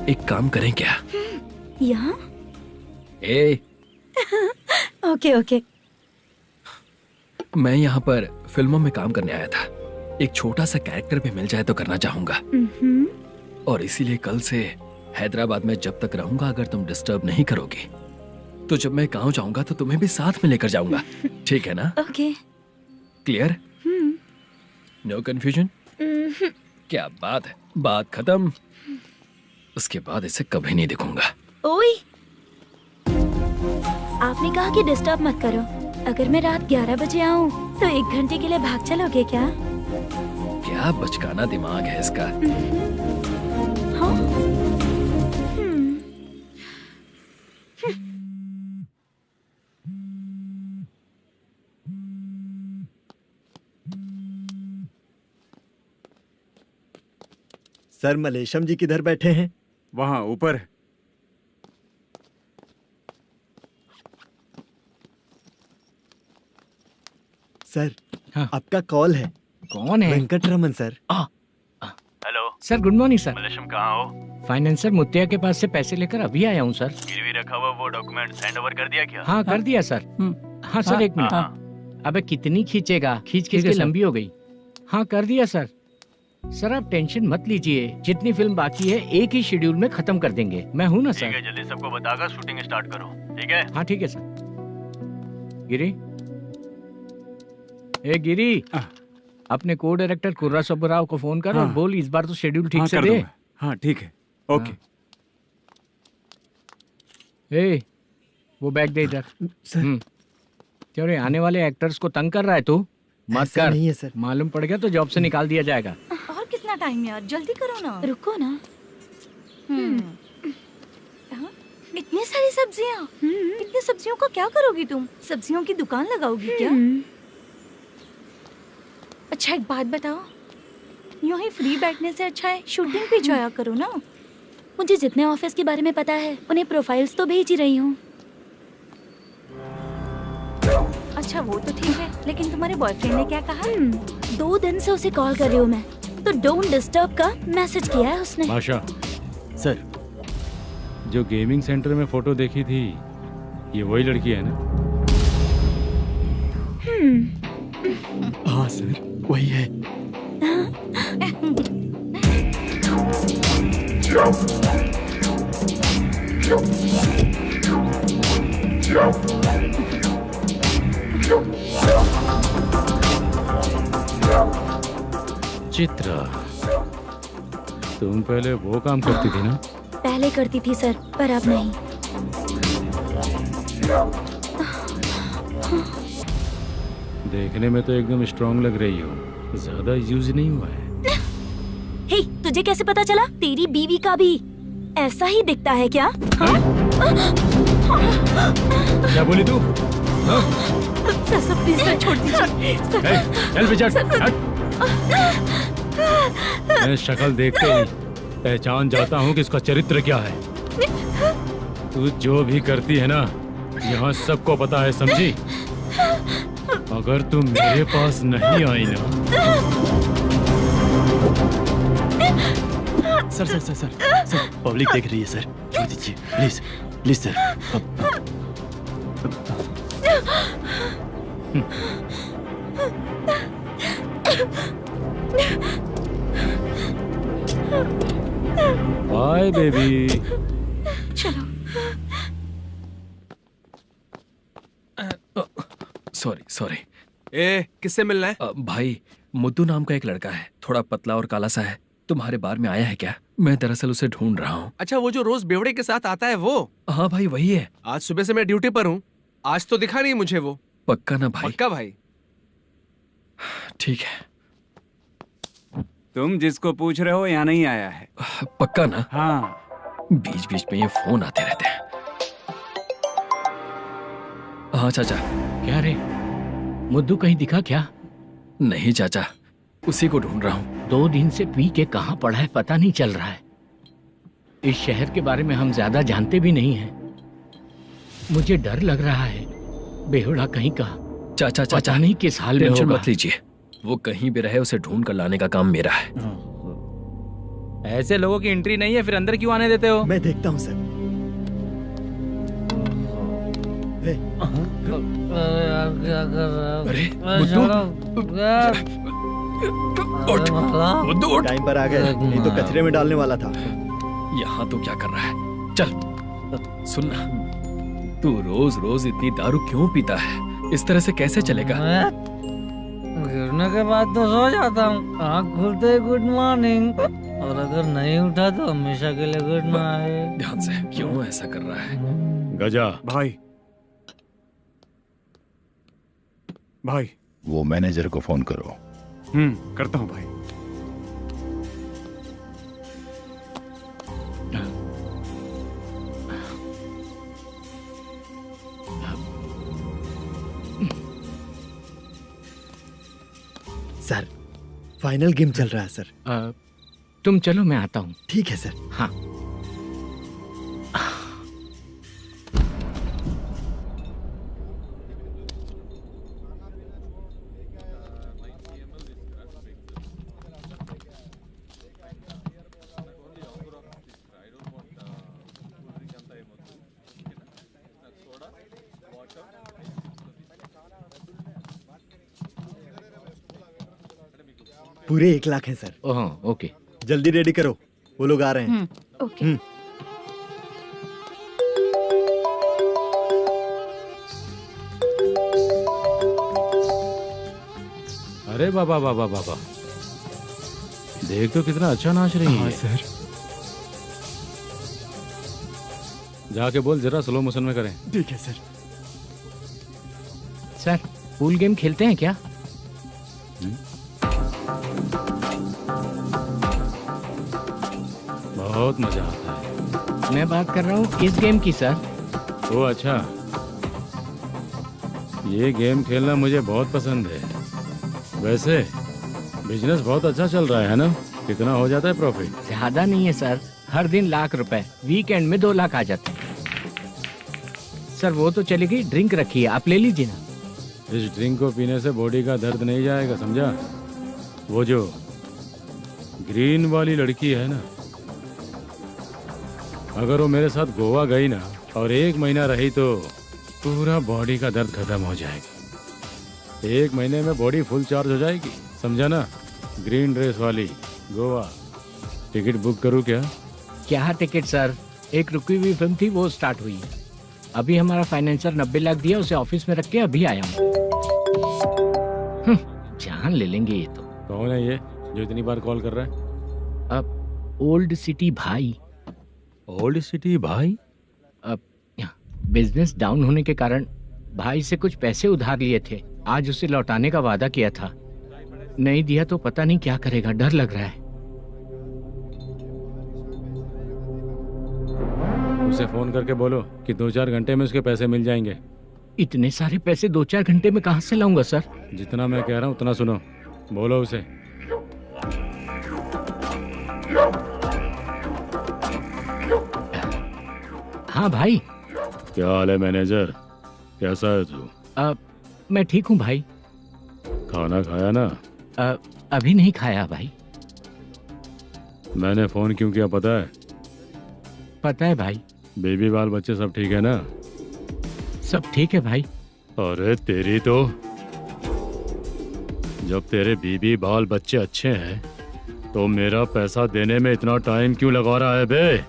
एक काम करें क्या? यहाँ? ए, ओके। मैं यहाँ पर फिल्मों में काम करने आया था। एक छोटा सा कैरेक्टर भी मिल जाए तो करना चाहूंगा। और इसीलिए कल से हैदराबाद में जब तक रहूंगा, अगर तुम डिस्टर्ब नहीं करोगी तो जब मैं गांव जाऊंगा तो तुम्हें भी साथ में लेकर जाऊंगा। ठीक है ना? ओके। क्लियर? No confusion? क्या बात है, बात खत्म। उसके बाद इसे कभी नहीं दिखूंगा। ओए, आपने कहा कि डिस्टर्ब मत करो। अगर मैं रात 11 बजे आऊं तो 1 घंटे के लिए भाग चलोगे क्या? क्या बचकाना दिमाग है इसका। हाँ? सर, मलेशम जी किधर बैठे हैं? वहाँ ऊपर। सर, हाँ। आपका कॉल है। कौन है? Venkataraman sir. Hello sir, good morning sir. Malesham, कहाँ हो? फाइनेंसर मुत्तिया के पास से पैसे लेकर अभी आया हूँ सर। गिरवी रखा हुआ वो डॉक्यूमेंट हैंड ओवर कर दिया क्या? हाँ, कर दिया सर। हाँ सर, एक मिनट। अबे कितनी खींचेगा, खींच के लंबी हो गई। हाँ, कर दिया सर। सर आप टेंशन मत लीजिए, जितनी फिल्म बाकी है एक ही शेड्यूल में खत्म कर देंगे। मैं हूँ ना ठीक सर। है, जल्दी सबको बताकर शूटिंग स्टार्ट करो, ठीक है? हाँ ठीक है सर। गिरी, ए गिरी, अपने को डायरेक्टर कुर्रा सुब्बराव को फोन कर और हाँ। बोल इस बार तो शेड्यूल ठीक हाँ, से कर दे। दूंगा। हाँ ठीक है, ओके। ए, वो बैग दे इधर। सर क्यों रे, आने वाले एक्टर्स को तंग कर रहा है तू? मत ऐसा कर, नहीं है सर। मालूम पड़ गया तो जॉब से निकाल दिया जाएगा। और कितना टाइम यार, जल्दी करो ना। रुको ना। हाँ? इतनी सारी सब्जियाँ, इतनी सब्जियों को क्या करोगी तुम? सब्जियों की दुकान लगाओगी क्या? अच्छा एक बात बताओ, यूं ही फ्री बैठने से अच्छा है शूटिंग भी जाया करो ना। मुझे जितने ऑफिस के बारे में पता है उन्हें प्रोफाइल्स तो भेज ही रही हूँ। अच्छा वो तो ठीक है, लेकिन तुम्हारे बॉयफ्रेंड ने क्या कहा? 2 दिन से उसे कॉल कर रही हूँ मैं, तो डोंट डिस्टर्ब का मैसेज किया है उसने। बादशाह, सर जो गेमिंग सेंटर में फोटो देखी थी, ये वही लड़की है ना? हाँ सर, वही है। चित्रा, तुम पहले वो काम करती थी ना? पहले करती थी सर, पर अब नहीं। देखने में तो एकदम स्ट्रांग लग रही हो, ज्यादा यूज नहीं हुआ है। हे, तुझे कैसे पता चला? तेरी बीवी का भी ऐसा ही दिखता है क्या? हाँ? क्या बोली तू? सर प्लीज सर छोड़ दीजिए। चल विजय, हट। मैं शक्ल देखते ही पहचान जाता हूँ कि इसका चरित्र क्या है। तू जो भी करती है ना, यहाँ सबको पता है, समझी? अगर तू मेरे पास नहीं आई ना। Sir sir sir sir sir, public देख रही है सर, छोड़ दीजिए please please sir. Bye baby. चलो। Sorry sorry. ए, किससे मिलना है? भाई, मुद्दू नाम का एक लड़का है, थोड़ा पतला और काला सा है, तुम्हारे बार में आया है क्या? मैं दरअसल उसे ढूंढ रहा हूँ। अच्छा, वो जो रोज बेवड़े के साथ आता है वो? हाँ भाई वही है। आज सुबह से मैं ड्यूटी पर हूँ, आज तो दिखा नहीं मुझे वो। पक्का ना भाई? पक्का भाई। ठीक है। तुम जिसको पूछ रहे हो यहाँ नहीं आया है। पक्का ना? हाँ। बीच बीच में ये फोन आते रहते हैं। हाँ चाचा। क्या रे, मुद्दू कहीं दिखा क्या? नहीं चाचा, उसी को ढूंढ रहा हूँ। 2 दिन से पी के कहाँ पड़ा है पता नहीं चल रहा है। इस शहर के बारे में हम ज्यादा जानते भी नहीं हैं। मुझे डर लग रहा है, बेहुड़ा कहीं का। चाचा चाचा, पता नहीं किस हाल में टेंशन होगा। मत लीजिए, वो कहीं भी रहे उसे ढूंढ कर लाने का काम मेरा है। ऐसे लोगों की एंट्री नहीं है, फिर अंदर क्यों आने देते हो? मैं देखता हूँ सर। अरे मुद्दू उठ। टाइम पर आ गए, नहीं तो कचरे में डालने वाला था। यहाँ तो क्या कर रहा है? चल सुनना, तू रोज रोज इतनी दारू क्यों पीता है? इस तरह से कैसे चलेगा? गिरने के बाद तो सो जाता हूँ, आँख खुलते ही गुड मॉर्निंग, और अगर नहीं उठा तो हमेशा के लिए गुड नाइट। ध्यान से, क्यों ऐसा कर रहा है? गजा भाई, भाई वो मैनेजर को फोन करो। करता हूँ भाई। सर, फाइनल गेम चल रहा है सर। तुम चलो, मैं आता हूँ। ठीक है सर। हाँ। पूरे 1 लाख हैं सर। Oh okay. जल्दी रेडी करो, वो लोग आ रहे हैं। ओके। अरे बाबा बाबा बाबा, देख तो कितना अच्छा नाच रही है। सर। जाके बोल जरा स्लो मोशन में करें। ठीक है सर। सर पूल गेम खेलते हैं क्या? बहुत मजा आता है। मैं बात कर रहा हूँ इस गेम की सर। ओ अच्छा, ये गेम खेलना मुझे बहुत पसंद है। वैसे बिजनेस बहुत अच्छा चल रहा है ना? कितना हो जाता है प्रॉफिट? ज्यादा नहीं है सर, हर दिन लाख रुपए, वीकेंड में 2 लाख आ जाते हैं। सर वो तो चलेगी, ड्रिंक रखी है, आप ले लीजिए ना। इस ड्रिंक को पीने से बॉडी का दर्द नहीं जाएगा, समझा? वो जो ग्रीन वाली लड़की है ना, अगर वो मेरे साथ गोवा गई ना और 1 महीना रही तो पूरा बॉडी का दर्द खत्म हो जाएगा। 1 महीने में बॉडी फुल चार्ज हो जाएगी, समझा ना? ग्रीन ड्रेस वाली गोवा। टिकट बुक करूँ क्या? क्या टिकट सर, एक रुकी हुई फिल्म थी वो स्टार्ट हुई है। अभी हमारा फाइनेंसर 90 लाख दिया, उसे ऑफिस में रख के अभी आया हूँ। जान ले लेंगे ये तो। कौन है ये जो इतनी बार कॉल कर रहा है? अब ओल्ड सिटी भाई। ओल्ड सिटी भाई? अब बिजनेस डाउन होने के कारण भाई से कुछ पैसे उधार लिए थे, आज उसे लौटाने का वादा किया था। नहीं दिया तो पता नहीं क्या करेगा, डर लग रहा है। उसे फोन करके बोलो कि 2-4 घंटे में उसके पैसे मिल जाएंगे। इतने सारे पैसे 2-4 घंटे में कहाँ से लाऊंगा सर? जितना मैं कह रहा हूँ उतना सुनो, बोलो उसे। हाँ भाई। क्या हाल है मैनेजर, कैसा है तू? मैं ठीक हूँ भाई। खाना खाया ना? अभी नहीं खाया भाई। मैंने फोन क्यों किया पता है? पता है भाई। बेबी बाल बच्चे सब ठीक है ना? सब ठीक है भाई। अरे तेरी तो, जब तेरे बीबी बाल बच्चे अच्छे हैं तो मेरा पैसा देने में इतना टाइम क्यों लगा रहा है बे?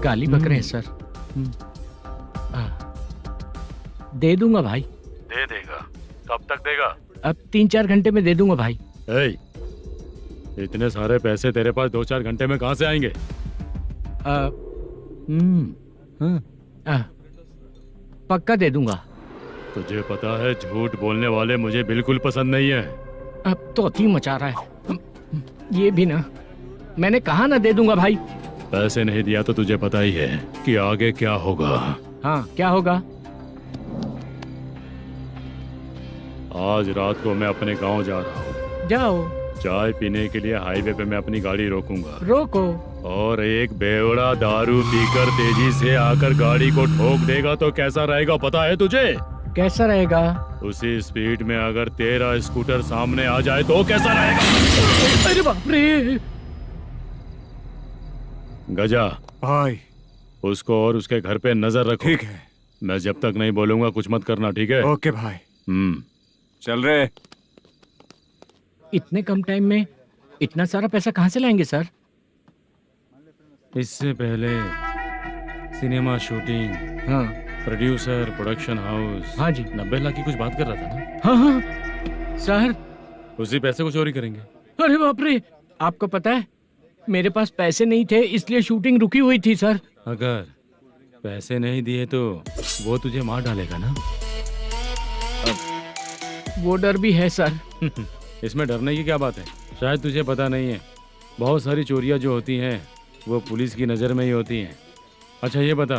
गाली बक रहे हैं सर। दे दूंगा भाई। दे देगा? कब तक देगा? अब 3-4 घंटे में दे दूंगा भाई। इतने सारे पैसे तेरे पास 2-4 घंटे में कहाँ से आएंगे? पक्का दे दूंगा। तुझे पता है झूठ बोलने वाले मुझे बिल्कुल पसंद नहीं है। अब तो अति मचा रहा है ये भी ना। मैंने कहा ना दे दूंगा भाई। पैसे नहीं दिया तो तुझे पता ही है कि आगे क्या होगा। हाँ क्या होगा? आज रात को मैं अपने गांव जा रहा हूँ। जाओ। चाय पीने के लिए हाईवे पे मैं अपनी गाड़ी रोकूंगा। रोको। और एक बेवड़ा दारू पीकर तेजी से आकर गाड़ी को ठोक देगा तो कैसा रहेगा पता है तुझे? कैसा रहेगा? उसी स्पीड में अगर तेरा स्कूटर सामने आ जाए तो कैसा रहेगा? अरे बाप रे। गजा भाई, उसको और उसके घर पे नजर रखो। ठीक है। मैं जब तक नहीं बोलूंगा कुछ मत करना, ठीक है? ओके भाई। चल रहे। इतने कम टाइम में इतना सारा पैसा कहाँ से लाएंगे सर? इससे पहले सिनेमा शूटिंग, हाँ, प्रोड्यूसर, प्रोडक्शन हाउस। हाँ जी। 90 लाख की कुछ बात कर रहा था ना? हाँ हाँ सर। उसी पैसे को चोरी करेंगे। अरे बाप रे, आपको पता है मेरे पास पैसे नहीं थे इसलिए शूटिंग रुकी हुई थी सर। अगर पैसे नहीं दिए तो वो तुझे मार डालेगा ना? वो डर भी है सर। इसमें डरने की क्या बात है? शायद तुझे पता नहीं है, बहुत सारी चोरियां जो होती हैं वो पुलिस की नज़र में ही होती हैं। अच्छा ये बता,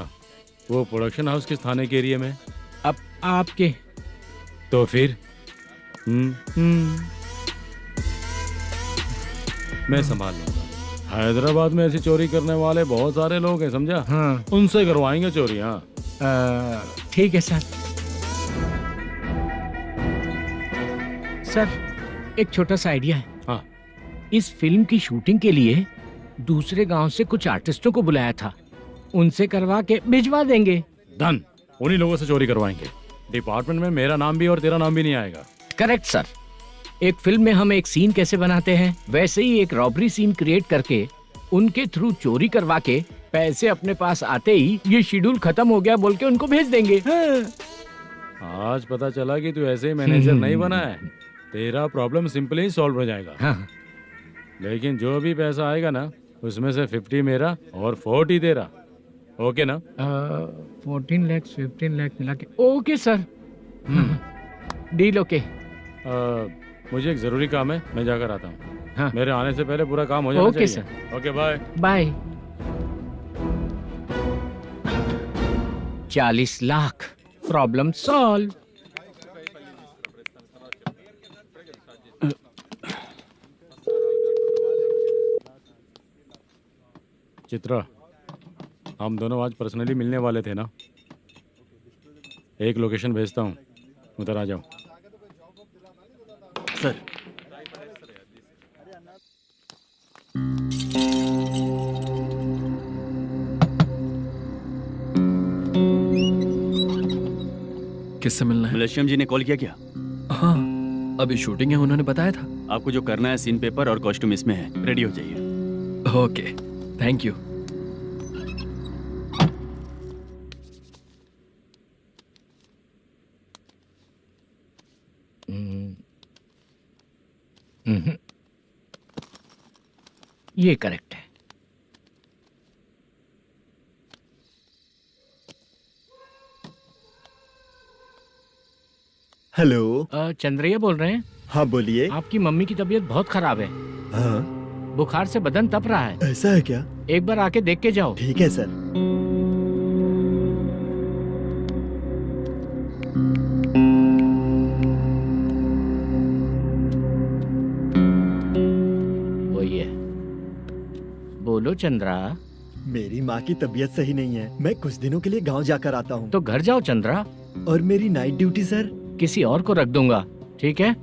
वो प्रोडक्शन हाउस किस थाने के एरिया में? अब आपके। तो फिर मैं संभाल लूंगा। हैदराबाद में ऐसी चोरी करने वाले बहुत सारे लोग हैं, समझा? हाँ। उनसे करवाएंगे चोरी। हाँ ठीक है सर। सर एक छोटा सा आइडिया है। हाँ। इस फिल्म की शूटिंग के लिए दूसरे गांव से कुछ आर्टिस्टों को बुलाया था, उनसे करवा के भिजवा देंगे। डन, उन्हीं लोगों से चोरी करवाएंगे। डिपार्टमेंट में मेरा नाम भी और तेरा नाम भी नहीं आएगा। Correct sir. एक फिल्म में हम एक सीन कैसे बनाते हैं, वैसे ही एक रॉबरी सीन क्रिएट करके उनके थ्रू चोरी करवा के पैसे अपने पास आते ही ये शेड्यूल खत्म हो गया बोल के उनको भेज देंगे। आज पता चला कि तू ऐसे ही मैनेजर नहीं बना है, तेरा प्रॉब्लम सिंपली ही सॉल्व हो जाएगा। हाँ। लेकिन जो भी पैसा आएगा ना उसमें से 50 मेरा और 40 तेरा, ओके ना? 14 लाख 15 लाख मिला के ओके सर। Deal okay. मुझे एक जरूरी काम है, मैं जाकर आता हूँ। हाँ। मेरे आने से पहले पूरा काम हो जाना ओके चाहिए। Sir. Okay bye bye. 40 lakh problem solve. Chitra, हम दोनों आज पर्सनली मिलने वाले थे ना? एक लोकेशन भेजता हूँ, उधर आ जाओ। सर किससे मिलना है? मलेशियम जी ने कॉल किया क्या? हाँ, अभी शूटिंग है, उन्होंने बताया था। आपको जो करना है सीन पेपर और कॉस्ट्यूम इसमें है, रेडी हो जाइए। Okay, thank you. ये करेक्ट है। हेलो। चंद्रैया बोल रहे हैं? हाँ बोलिए। आपकी मम्मी की तबीयत बहुत खराब है। हाँ। बुखार से बदन तप रहा है। ऐसा है क्या? एक बार आके देख के जाओ। ठीक है सर। वही है। बोलो चंद्रा। मेरी माँ की तबीयत सही नहीं है, मैं कुछ दिनों के लिए गांव जाकर आता हूँ। तो घर जाओ चंद्रा। और मेरी नाइट ड्यूटी सर? किसी और को रख दूंगा, ठीक है?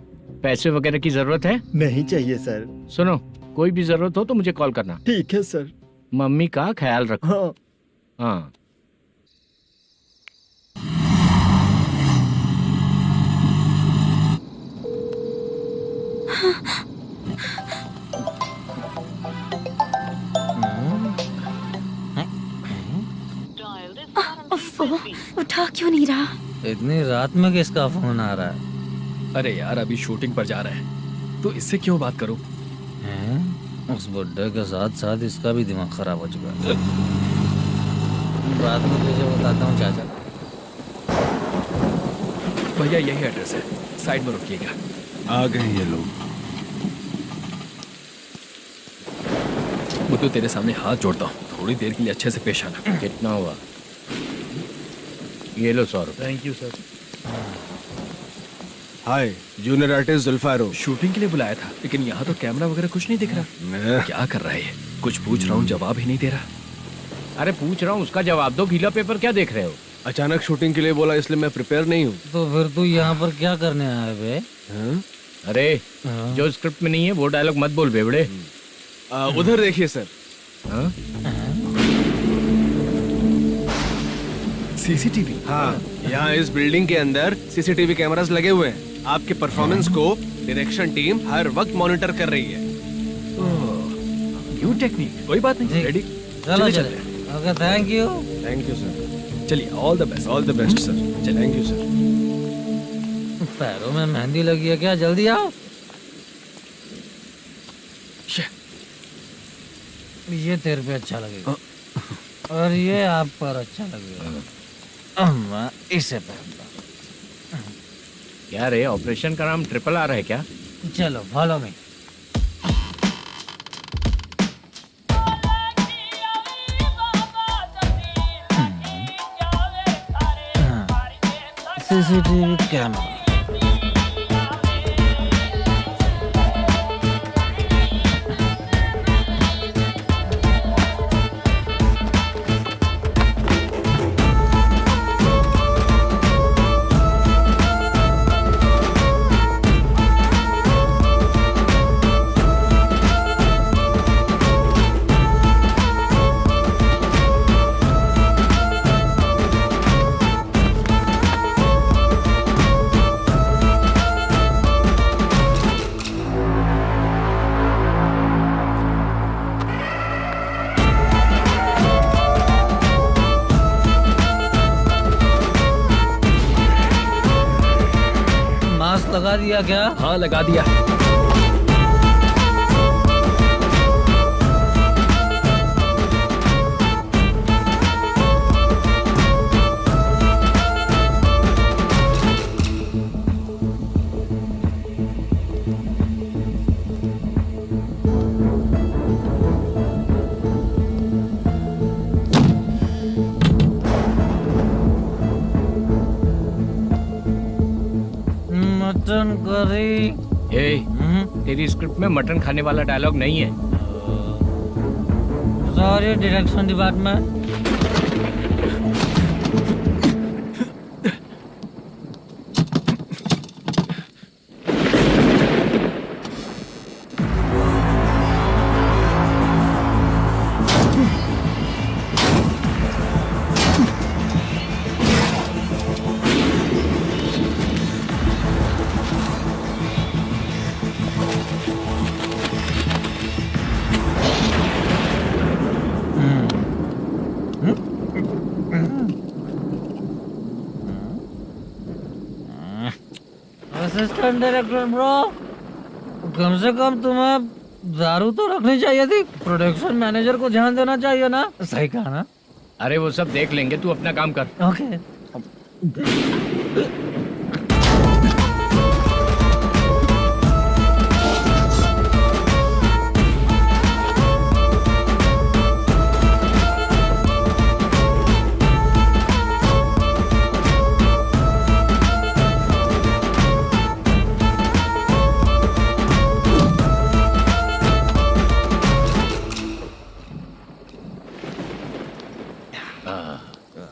पैसे वगैरह की जरूरत है? नहीं चाहिए सर। सुनो, कोई भी जरूरत हो तो मुझे कॉल करना। ठीक है सर। मम्मी का ख्याल रखो। हाँ। हाँ। उठा क्यों नहीं रहा? इतनी रात में किसका फोन आ रहा है? अरे यार, अभी शूटिंग पर जा रहे हैं, तो इससे क्यों बात करूं? उस बुड्ढे के साथ साथ इसका भी दिमाग खराब हो चुका है। बाद में तुझे बताता हूँ चाचा। भैया यही एड्रेस है, साइड में रुकिएगा। आ गए ये लोग। वो तो तेरे सामने हाथ जोड़ता हूँ, थोड़ी देर के लिए अच्छे से पेश आना। कितना हुआ? ये लो 100 रुपए। Thank you sir. Hi, junior artist Julfaro. Shooting के लिए बुलाया था, लेकिन यहाँ तो कैमरा वगैरह कुछ नहीं दिख रहा। क्या कर रहा है ये? कुछ पूछ रहा हूँ, जवाब ही नहीं दे रहा। अरे पूछ रहा हूँ, उसका जवाब दो। गीला पेपर क्या देख रहे हो? अचानक शूटिंग के लिए बोला, इसलिए मैं प्रिपेयर नहीं हूँ। तो फिर तू यहाँ पर क्या करने आया बे? अरे जो स्क्रिप्ट में नहीं है वो डायलॉग मत बोल बेवड़े। उधर देखिए सर। सीसीटीवी? हाँ, यहाँ इस बिल्डिंग के अंदर सीसीटीवी कैमरास लगे हुए हैं। आपके परफॉर्मेंस को डायरेक्शन टीम हर वक्त मॉनिटर कर रही है। न्यू टेक्निक, कोई बात नहीं। रेडी? चलो चले। Okay, thank you. Thank you sir. चलिए, all the best. All the best sir. Thank you sir. पैरों में मेहंदी लगी है क्या? जल्दी आओ। ये तेरे पे अच्छा लगेगा और ये आप पर अच्छा लगेगा। मैं इसे पहनता। क्या रे, ऑपरेशन का नाम ट्रिपल आर है क्या? चलो फॉलो मी। CCTV camera. लगा दिया क्या? हाँ लगा दिया। Mutton curry. तेरी स्क्रिप्ट में मटन खाने वाला डायलॉग नहीं है। Sorry direction department. Assistant director bro, कम से कम तुम्हें दारू तो रखनी चाहिए थी। प्रोडक्शन मैनेजर को ध्यान देना चाहिए ना। सही कहा ना? अरे वो सब देख लेंगे, तू अपना काम कर। ओके।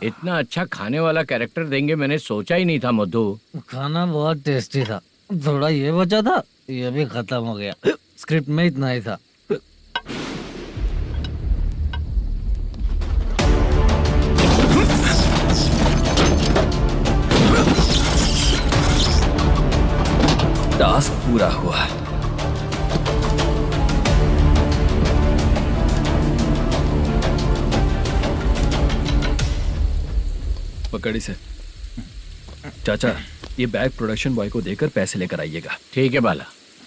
इतना अच्छा खाने वाला कैरेक्टर देंगे मैंने सोचा ही नहीं था मधु। खाना बहुत टेस्टी था। थोड़ा ये बचा था, ये भी खत्म हो गया। स्क्रिप्ट में इतना ही था। टास्क पूरा हुआ। पकड़ी से। चाचा, ये बैग प्रोडक्शन बॉय को देकर पैसे लेकर आइएगा। ठीक है बाला।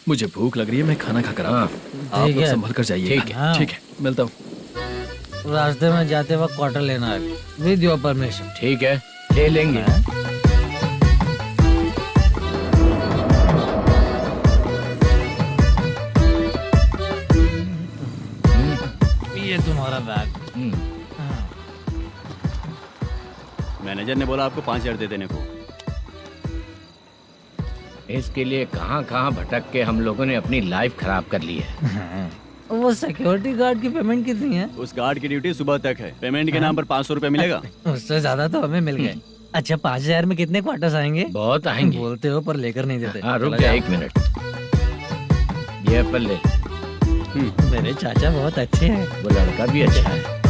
मुझे भूख लग रही है, मैं खाना खाकर आता हूँ। आप लोग संभल कर जाइए। ठीक है। ठीक है, मिलता हूँ। रास्ते में जाते वक्त क्वार्टर लेना है, विद योर परमिशन। ठीक है, ले लेंगे। ये तुम्हारा बैग। मैनेजर ने बोला आपको 5,000 दे देने को। इसके लिए कहाँ कहाँ भटक के हम लोगों ने अपनी लाइफ खराब कर ली है। वो सिक्योरिटी गार्ड की पेमेंट कितनी है? उस गार्ड की ड्यूटी सुबह तक है। पेमेंट के नाम पर 500 रुपए मिलेगा। उससे ज्यादा तो हमें मिल गए। अच्छा, 5,000 में कितने क्वार्टर्स आएंगे? बहुत आएंगे। बोलते हो पर लेकर नहीं देते। हाँ रुक जा 1 मिनट। ये एप्पल ले। मेरे चाचा बहुत अच्छे हैं। वो लड़का भी अच्छा है।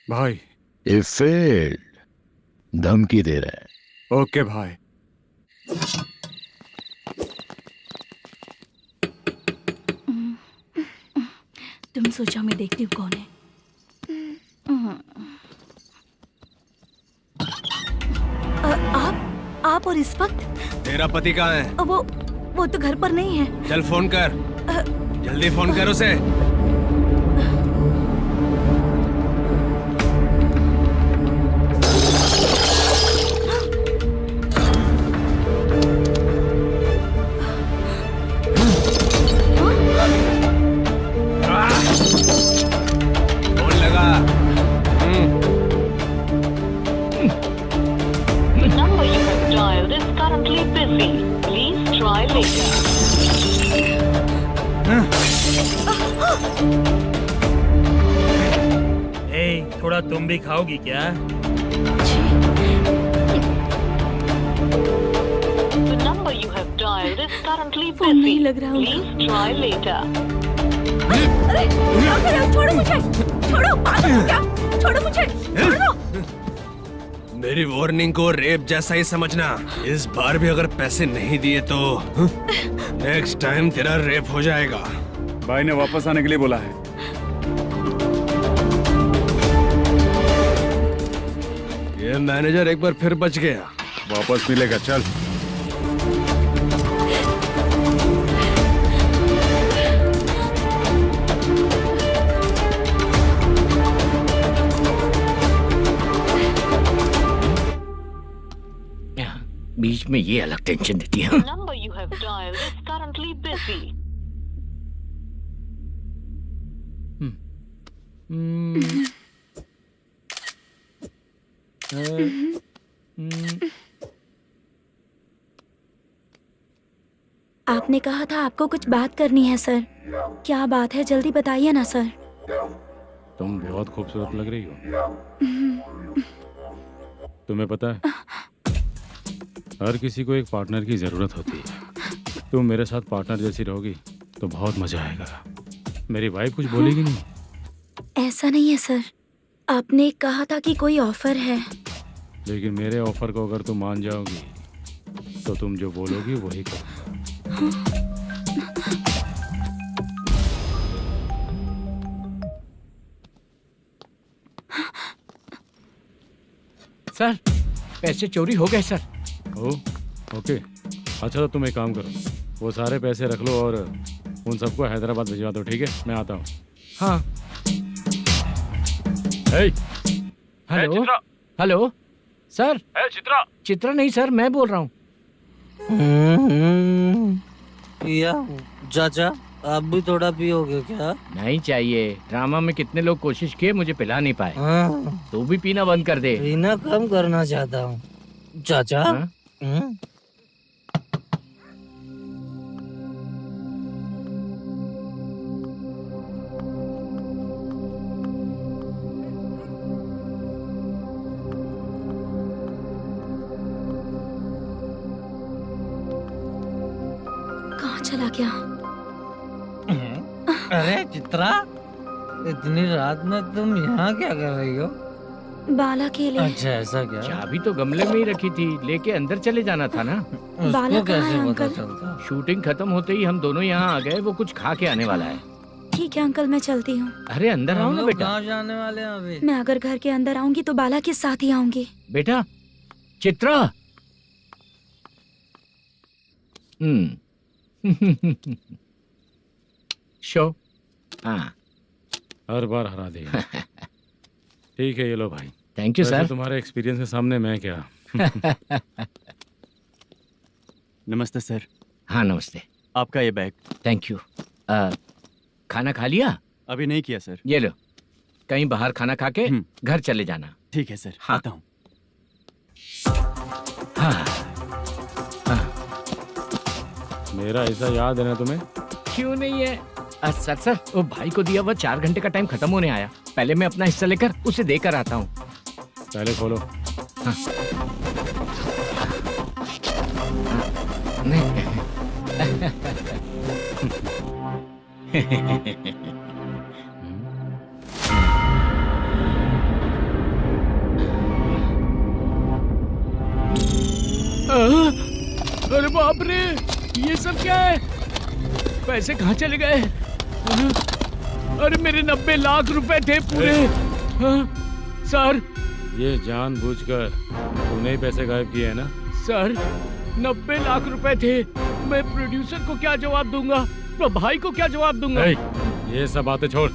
भाई ये फेल्ड धमकी दे रहा है। ओके भाई। तुम सोचो मैं देखती हूँ कौन है। आप और इस वक्त? तेरा पति कहाँ है? वो तो घर पर नहीं है। चल फोन कर, जल्दी फोन कर उसे। फोन लगा। The number you have dialed is currently busy. Please try later. थोड़ा तुम भी खाओगी क्या? The number you have dialed is currently phone busy. नहीं लग रहा होगा। Please try later. अरे क्या कर रहे हो? छोड़ो मुझे, छोड़ो। पागल हो क्या? छोड़ो मुझे, छोड़ो। मेरी वार्निंग को रेप जैसा ही समझना। इस बार भी अगर पैसे नहीं दिए तो नेक्स्ट टाइम तेरा रेप हो जाएगा। भाई ने वापस आने के लिए बोला है। ये मैनेजर एक बार फिर बच गया। वापस मिलेगा, चल। बीच में ये अलग टेंशन देती है। number you have dialed is currently busy. आपने कहा था आपको कुछ बात करनी है सर। क्या बात है, जल्दी बताइए ना सर। तुम बहुत खूबसूरत लग रही हो। तुम्हें पता है, हर किसी को एक पार्टनर की जरूरत होती है। तुम मेरे साथ पार्टनर जैसी रहोगी तो बहुत मजा आएगा। मेरी वाइफ कुछ बोलेगी नहीं? ऐसा नहीं है सर, आपने कहा था कि कोई ऑफर है। लेकिन मेरे ऑफर को अगर तुम मान जाओगी तो तुम जो बोलोगी वही करूँगा। सर, पैसे चोरी हो गए सर। ओके, अच्छा तो तुम एक काम करो, वो सारे पैसे रख लो और उन सबको हैदराबाद भिजवा दो, ठीक है? मैं आता हूँ। हाँ। Hello hello sir. Chitra? Chitra नहीं सर, मैं बोल रहा हूँ। या चाचा, आप भी थोड़ा पियोगे क्या? नहीं चाहिए। ड्रामा में कितने लोग कोशिश किए, मुझे पिला नहीं पाए। तू भी पीना बंद कर दे। पीना कम करना चाहता हूँ चाचा। कहाँ चला गया? अरे चित्रा, इतनी रात में तुम यहाँ क्या कर रही हो? बाला के लिए। अच्छा ऐसा क्या? चाबी तो गमले में ही रखी थी, लेके अंदर चले जाना था ना। बाला कहाँ है कैसे पता अंकल? चलता? शूटिंग खत्म होते ही हम दोनों यहाँ आ गए। वो कुछ खा के आने वाला है। ठीक है अंकल, मैं चलती हूँ। अरे अंदर आओ हम ना लोग बेटा। कहाँ जाने वाले हैं अभी? मैं अगर घर के अंदर आऊंगी तो बाला के साथ ही आऊंगी। बेटा चित्रा। शो। हाँ, हर बार हरा देगा। ठीक है, ये लो भाई। Thank you sir. तुम्हारे एक्सपीरियंस के सामने मैं क्या। नमस्ते सर। हाँ नमस्ते। आपका ये बैग। Thank you. खाना खा लिया? अभी नहीं किया सर। ये लो, कहीं बाहर खाना खा के घर चले जाना। ठीक है सर। हाँ। आता हूँ। हाँ। हाँ। मेरा ऐसा याद है ना तुम्हें? क्यों नहीं है सर, वो भाई को दिया हुआ 4 घंटे का टाइम खत्म होने आया। पहले मैं अपना हिस्सा लेकर उसे देकर आता हूँ। पहले खोलो। हाँ। अरे बाप रे, ये सब क्या है? पैसे कहाँ चले गए? अरे मेरे 90 लाख रुपए थे पूरे। सर, ये जानबूझकर तूने ही पैसे गायब किए हैं ना? सर 90 लाख रुपए थे। मैं प्रोड्यूसर को क्या जवाब दूंगा, तो भाई को क्या जवाब दूंगा? ये सब बातें छोड़।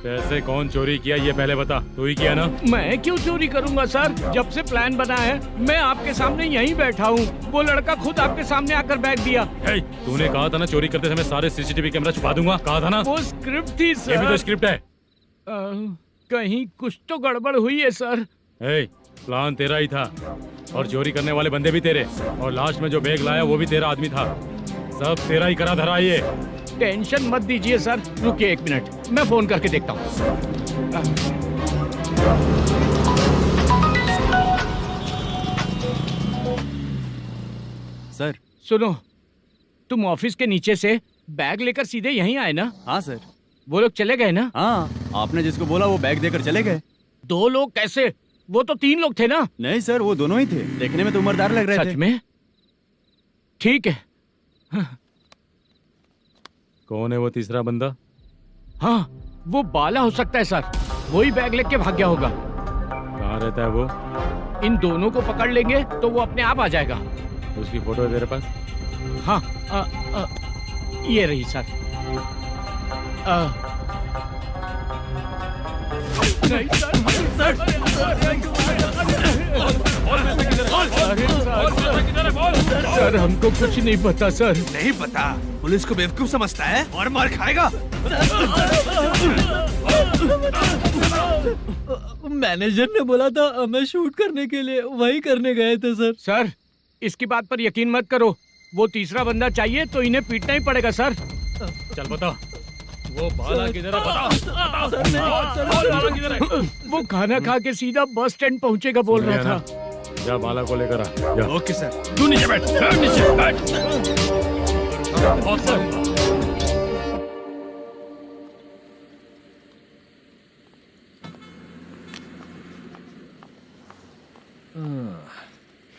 पैसे कौन चोरी किया ये पहले बता। तू ही किया ना? मैं क्यों चोरी करूंगा सर? जब से प्लान बना है मैं आपके सामने यहीं बैठा हूँ। वो लड़का खुद आपके सामने आकर बैग दिया। तूने कहा था ना चोरी करते समय सारे सीसीटीवी कैमरा छुपा दूंगा, कहा था ना? वो स्क्रिप्ट थी सर। ये भी तो स्क्रिप्ट है। कहीं कुछ तो गड़बड़ हुई है सर। प्लान तेरा ही था और चोरी करने वाले बंदे भी तेरे, और लास्ट में जो बैग लाया वो भी तेरा आदमी था। सब तेरा ही करा धरा। ये टेंशन मत दीजिए सर। रुकिए 1 मिनट, मैं फोन करके देखता हूँ। सर सुनो, तुम ऑफिस के नीचे से बैग लेकर सीधे यहीं आए ना? हाँ सर। वो लोग चले गए ना? हाँ, आपने जिसको बोला वो बैग देकर चले गए। 2 लोग कैसे? वो तो 3 लोग थे ना? नहीं सर, वो दोनों ही थे। देखने में तो उम्रदार लग रहे थे। सच में? ठीक है। कौन है वो तीसरा बंदा? हाँ, वो बाला हो सकता है सर। वही बैग लेके भाग गया होगा। कहाँ कहाँ रहता है वो? इन दोनों को पकड़ लेंगे तो वो अपने आप आ जाएगा। उसकी फोटो है तेरे पास? हाँ ये रही सर। नहीं सर हमको कुछ नहीं पता सर। नहीं पता? पुलिस को बेवकूफ समझता है और मार खाएगा। मैनेजर ने बोला था हमें शूट करने के लिए, वही करने गए थे सर। सर इसकी बात पर यकीन मत करो, वो तीसरा बंदा चाहिए तो इन्हें पीटना ही पड़ेगा सर। चल बता, वो बाला किधर है? बता। वो खाना खा के सीधा बस स्टैंड पहुंचेगा बोल रहा था। जा बाला को लेकर आ। जा। Okay sir. तू नीचे बैठ, नीचे बैठ। बहुत सर।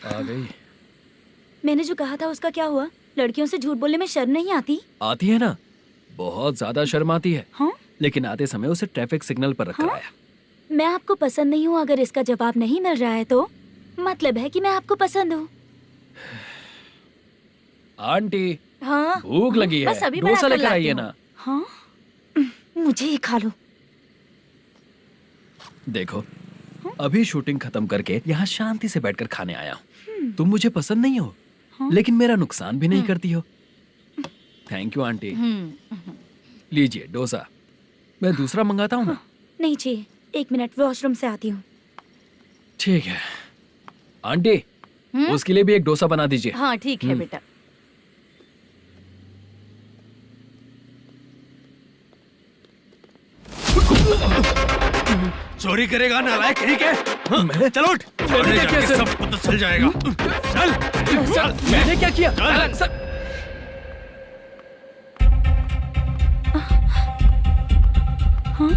आ गई। मैंने जो कहा था उसका क्या हुआ? लड़कियों से झूठ बोलने में शर्म नहीं आती? आती है ना, बहुत ज्यादा शर्म आती है। हाँ? लेकिन आते समय उसे ट्रैफिक सिग्नल पर रखकर आया। मैं आपको पसंद नहीं हूँ, अगर इसका जवाब नहीं मिल रहा है तो मतलब है कि मैं आपको पसंद हूँ। आंटी हाँ भूख लगी है, बस अभी डोसा बनाकर लेकर लाती आइए हूँ। ना। हाँ मुझे ही खा लो। देखो अभी शूटिंग खत्म करके यहाँ शांति से बैठकर खाने आया हूँ। तुम मुझे पसंद नहीं हो, लेकिन मेरा नुकसान भी नहीं करती हो। Thank you aunty. लीजिए डोसा। मैं दूसरा मंगाता हूँ ना? नहीं चाहिए, 1 मिनट वॉशरूम से आती हूँ। ठीक है आंटी, उसके लिए भी एक डोसा बना दीजिए। हाँ ठीक है बेटा। चोरी करेगा नालायक कहीं के? चल उठ, मैंने क्या किया सर? सब पता चल जाएगा। चल चल। मैंने क्या किया? सर हाँ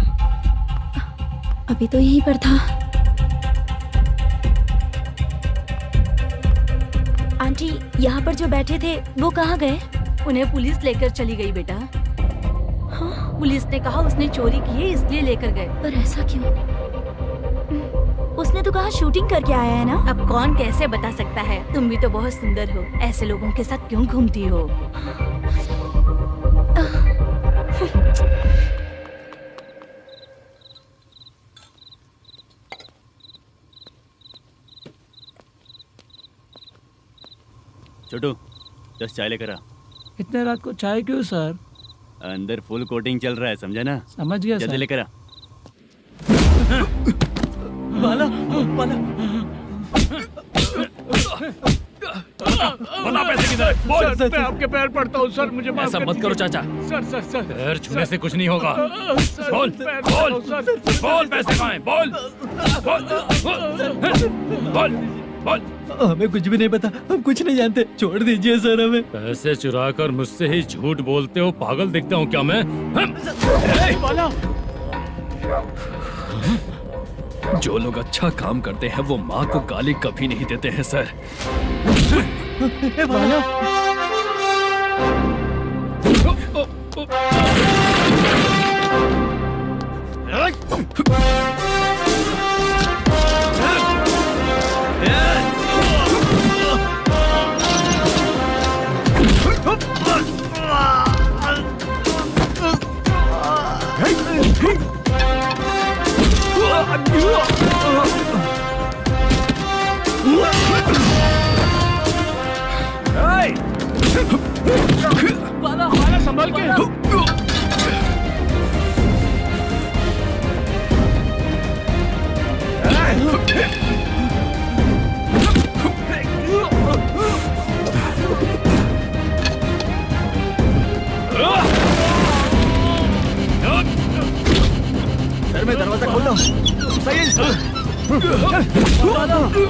अभी तो यहीं पर था। आंटी यहाँ पर जो बैठे थे वो कहाँ गए? उन्हें पुलिस लेकर चली गई बेटा। हाँ? पुलिस ने कहा उसने चोरी की है इसलिए लेकर गए। पर ऐसा क्यों? उसने तो कहा शूटिंग करके आया है ना। अब कौन कैसे बता सकता है? तुम भी तो बहुत सुंदर हो, ऐसे लोगों के साथ क्यों घूमती हो? छोटू 10 चाय लेकर आ। इतने रात को चाय क्यों सर? अंदर फुल कोटिंग चल रहा है, समझा ना? समझ गया जल्दी सर। लेकर आ। बाला बाला बता पैसे किधर है? बोल। सर मैं आपके पैर पड़ता हूँ सर, मुझे माफ ऐसा कर मत करो दीजिए। चाचा। सर सर सर पैर छूने से कुछ नहीं होगा। सर, बोल पैर बोल पड़ता हूँ, सर। बोल, पैसे कहाँ हैं? बोल बोल बोल बोल। हमें कुछ भी नहीं पता, हम कुछ नहीं जानते, छोड़ दीजिए सर हमें। पैसे चुरा कर मुझसे ही झूठ बोलते हो, पागल दिखता हूँ क्या मैं? बाला जो लोग अच्छा काम करते हैं वो माँ को गाली कभी नहीं देते हैं सर। बाला बाला संभल के।